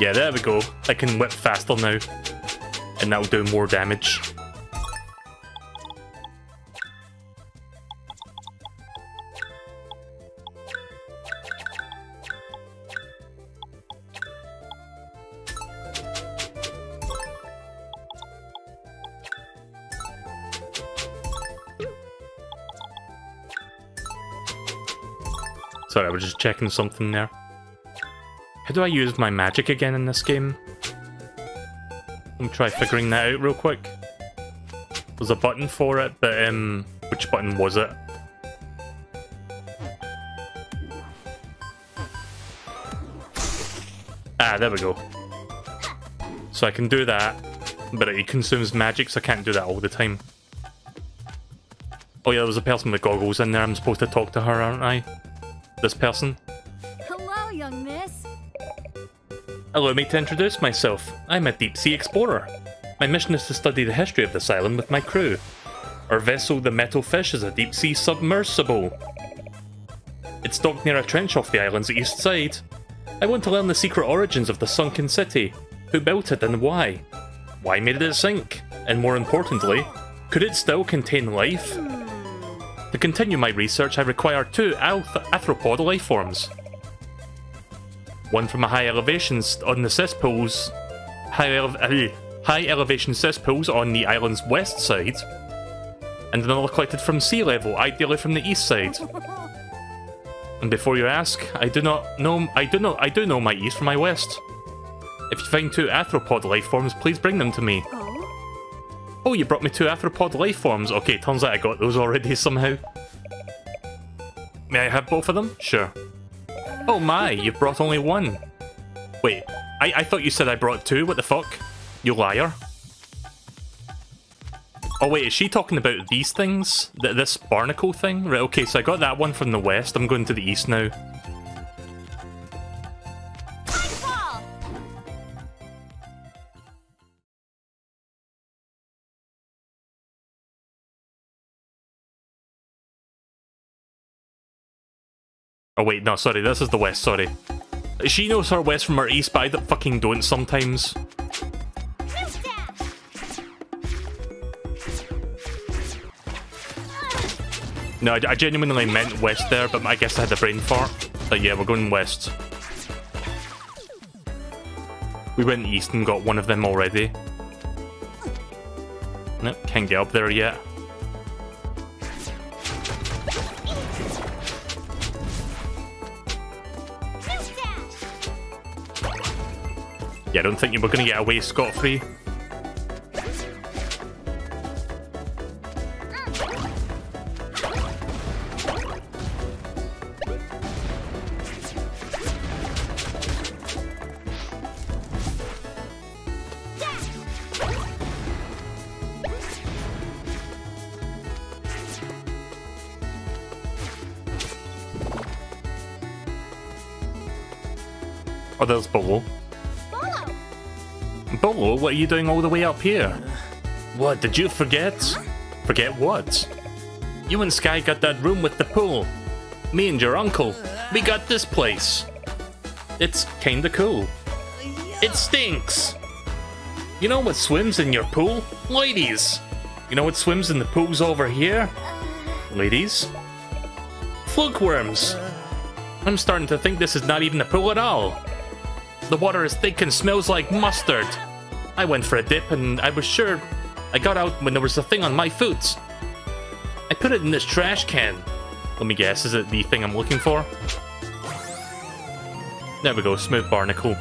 Yeah, there we go. I can whip faster now, and that'll do more damage. Sorry, I was just checking something there. How do I use my magic again in this game? Let me try figuring that out real quick. There's a button for it, but which button was it? Ah, there we go. So I can do that, but it consumes magic, so I can't do that all the time. Oh yeah, there's a person with goggles in there. I'm supposed to talk to her, aren't I? This person. Hello, young miss. Allow me to introduce myself. I'm a deep-sea explorer. My mission is to study the history of this island with my crew. Our vessel, the Metal Fish, is a deep-sea submersible. It's docked near a trench off the island's east side. I want to learn the secret origins of the sunken city. Who built it and why? Why made it sink? And more importantly, could it still contain life? To continue my research, I require 2 arthropod life forms. One from a high elevations on the cesspools, high elevation cesspools on the island's west side, and another collected from sea level, ideally from the east side. And before you ask, I do know my east from my west. If you find 2 arthropod life forms, please bring them to me. Oh, you brought me 2 arthropod life forms. Okay, turns out I got those already somehow. May I have both of them? Sure. Oh my, you've brought only 1. Wait, I thought you said I brought 2, what the fuck? You liar. Oh wait, is she talking about these things? This barnacle thing? Right, okay, so I got that one from the west, I'm going to the east now. Oh wait, no, sorry, this is the west, sorry. She knows her west from her east, but I fucking don't sometimes. No, I genuinely meant west there, but I guess I had a brain fart. But yeah, we're going west. We went east and got one of them already. Nope, can't get up there yet. Yeah, I don't think you were going to get away scot-free. Oh, there's Bolo. Bolo, what are you doing all the way up here? What, did you forget? Forget what? You and Sky got that room with the pool. Me and your uncle, we got this place. It's kinda cool. It stinks! You know what swims in your pool? Ladies! You know what swims in the pools over here? Ladies? Fluke worms! I'm starting to think this is not even a pool at all. The water is thick and smells like mustard. I went for a dip and I was sure I got out when there was a thing on my foot. I put it in this trash can. Let me guess, is it the thing I'm looking for? There we go, smooth barnacle.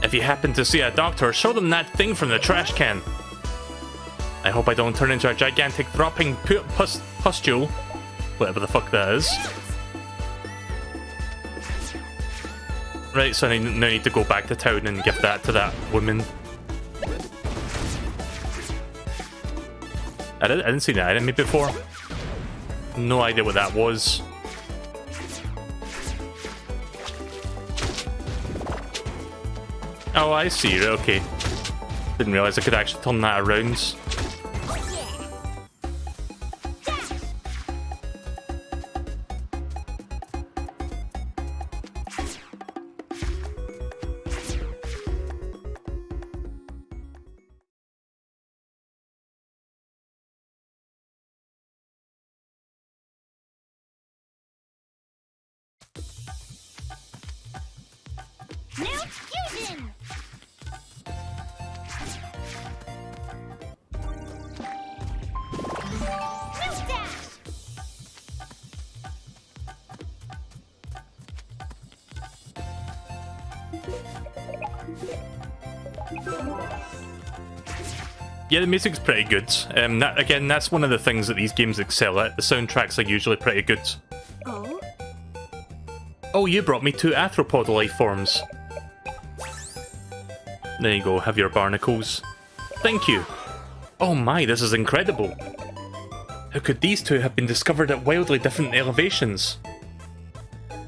If you happen to see a doctor, show them that thing from the trash can. I hope I don't turn into a gigantic dropping pustule. Whatever the fuck that is. Right, so I now need to go back to town and give that to that woman. I didn't see that enemy before. No idea what that was. Oh, I see. Okay. Didn't realize I could actually turn that around. Yeah, the music's pretty good. Again, that's one of the things that these games excel at. The soundtracks are usually pretty good. Oh? Oh, you brought me 2 arthropod life forms. There you go, have your barnacles. Thank you. Oh my, this is incredible. How could these 2 have been discovered at wildly different elevations?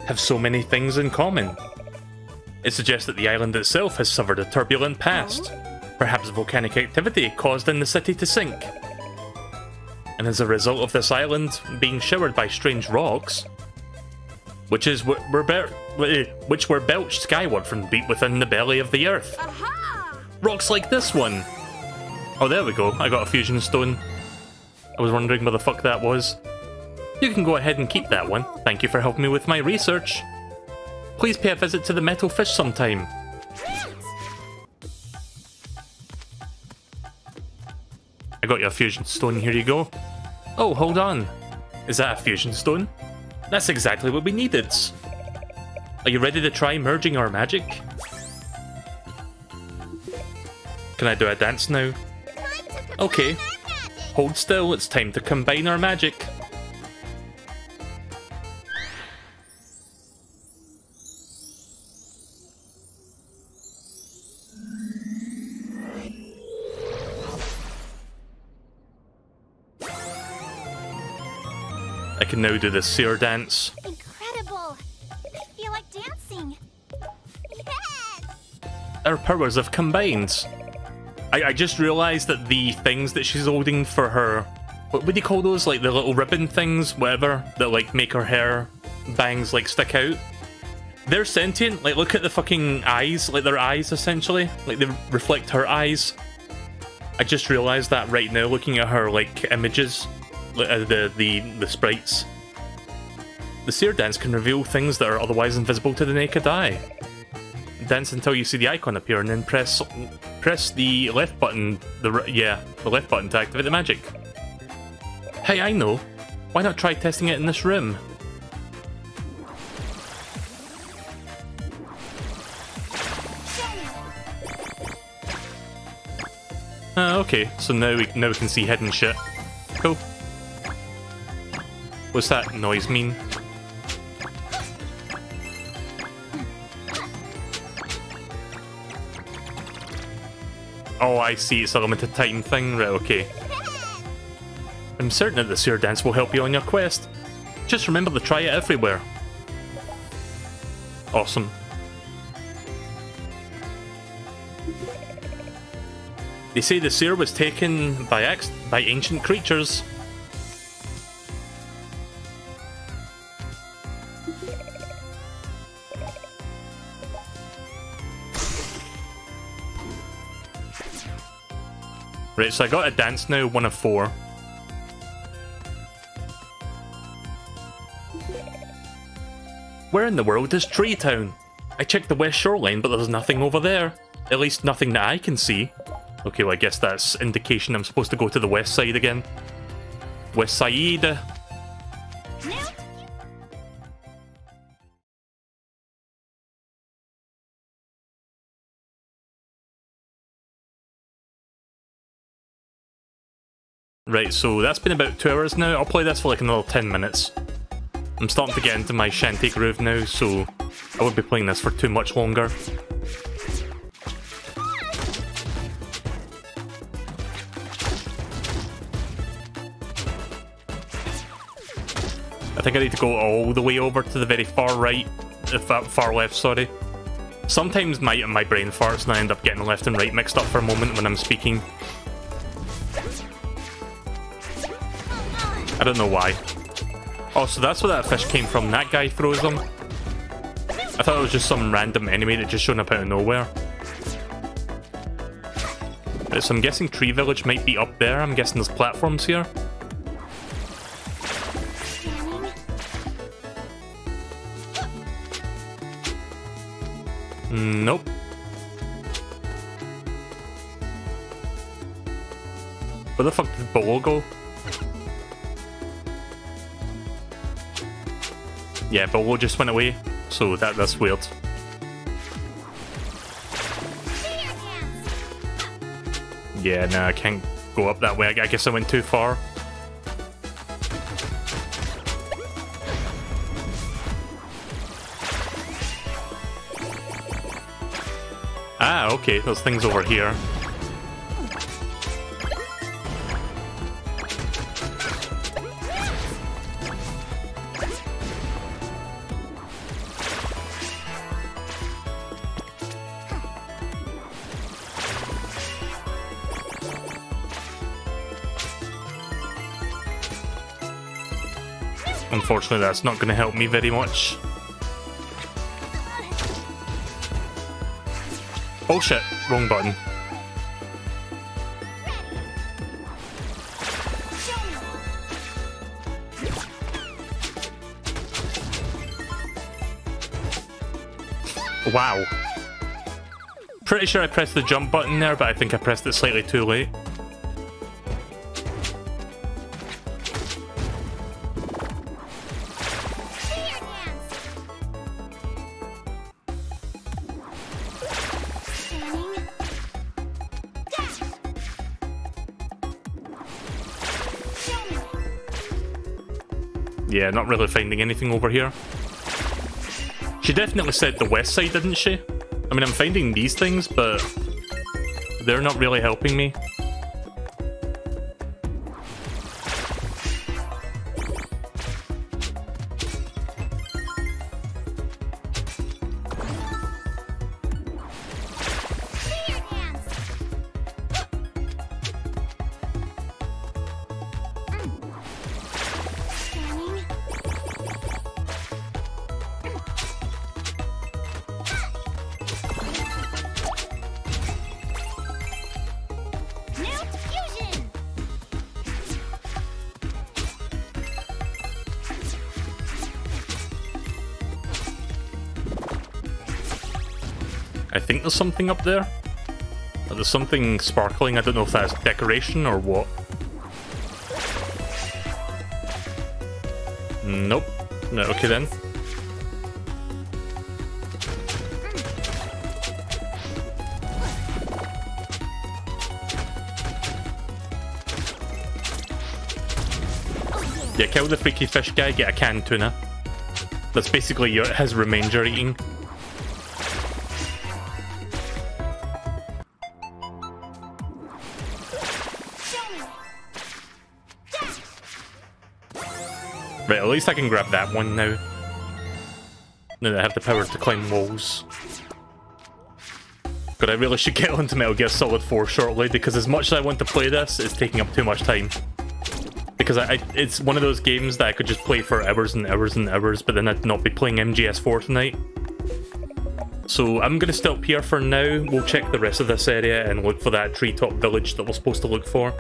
Have so many things in common. It suggests that the island itself has suffered a turbulent past. Perhaps volcanic activity caused in the city to sink. And as a result of this island being showered by strange rocks, which were belched skyward from deep within the belly of the earth. Aha! Rocks like this one. Oh, there we go. I got a fusion stone. I was wondering where the fuck that was. You can go ahead and keep that one. Thank you for helping me with my research. Please pay a visit to the metal fish sometime. I got you a fusion stone, here you go. Oh, hold on. Is that a fusion stone? That's exactly what we needed. Are you ready to try merging our magic? Can I do a dance now? Okay. Hold still, it's time to combine our magic. I can now do the seer dance. Incredible! I feel like dancing. Yes! Our powers have combined. I just realised that the things that she's holding for her... What would you call those? Like the little ribbon things, whatever, that like make her hair bangs like stick out. They're sentient. Like look at the fucking eyes. Like their eyes essentially. Like they reflect her eyes. I just realised that right now looking at her like images. The sprites. The seer dance can reveal things that are otherwise invisible to the naked eye. Dance until you see the icon appear, and then press the left button. The left button to activate the magic. Hey, I know. Why not try testing it in this room? Okay. So now we can see hidden shit. Cool. What's that noise mean? Oh, I see. It's a limited time thing. Right, okay. I'm certain that the seer dance will help you on your quest. Just remember to try it everywhere. Awesome. They say the seer was taken by ancient creatures. Right, so I got a dance now, 1 of 4. Where in the world is Tree Town? I checked the west shoreline, but there's nothing over there. At least nothing that I can see. Okay, well I guess that's indication I'm supposed to go to the west side again. West side. Right, so that's been about 2 hours now. I'll play this for like another 10 minutes. I'm starting to get into my Shantae groove now, so I won't be playing this for too much longer. I think I need to go all the way over to the very far right, far left, sorry. Sometimes my brain farts and I end up getting left and right mixed up for a moment when I'm speaking. I don't know why. Oh, so that's where that fish came from. That guy throws them. I thought it was just some random enemy that just showed up out of nowhere. Right, so I'm guessing Tree Village might be up there. I'm guessing there's platforms here. Nope. Where the fuck did Bolo go? Yeah, Bolo just went away, so that's weird. Yeah, no, I can't go up that way. I guess I went too far. Ah, okay, there's things over here. Unfortunately, that's not going to help me very much. Oh shit, wrong button. Wow. Pretty sure I pressed the jump button there, but I think I pressed it slightly too late. Yeah, not really finding anything over here. She definitely said the west side, didn't she? I mean, I'm finding these things, but they're not really helping me. I think there's something up there. There's something sparkling. I don't know if that's decoration or what. Nope. No, okay then. Yeah, kill the freaky fish guy, get a canned tuna. That's basically his remains you're eating. Right, at least I can grab that one now. Now that I have the power to climb walls. But I really should get onto Metal Gear Solid 4 shortly, because as much as I want to play this, it's taking up too much time. Because it's one of those games that I could just play for hours and hours and hours, but then I'd not be playing MGS4 tonight. So I'm going to stop here for now. We'll check the rest of this area and look for that treetop village that we're supposed to look for.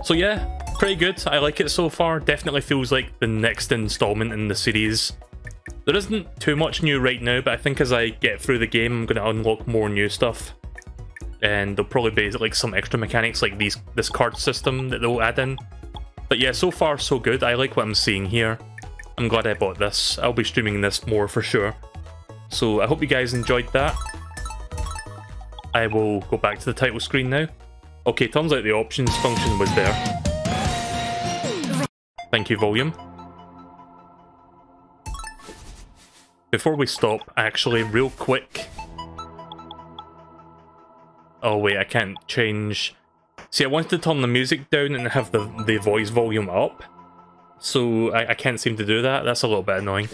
So yeah, pretty good. I like it so far. Definitely feels like the next installment in the series. There isn't too much new right now, but I think as I get through the game, I'm going to unlock more new stuff. And there'll probably be like some extra mechanics like this card system that they'll add in. But yeah, so far so good. I like what I'm seeing here. I'm glad I bought this. I'll be streaming this more for sure. So I hope you guys enjoyed that. I will go back to the title screen now. Okay, turns out the options function was there. Thank you, volume. Before we stop, actually, real quick. Oh wait, I can't change. See, I wanted to turn the music down and have the voice volume up. So I can't seem to do that. That's a little bit annoying.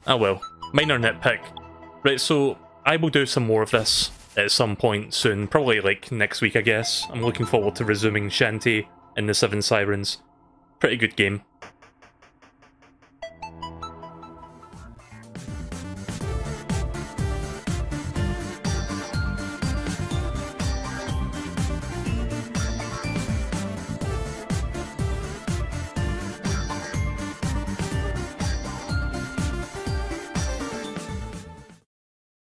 Oh well, minor nitpick. Right, so I will do some more of this at some point soon. Probably like next week, I guess. I'm looking forward to resuming Shantae in the 7 Sirens. Pretty good game.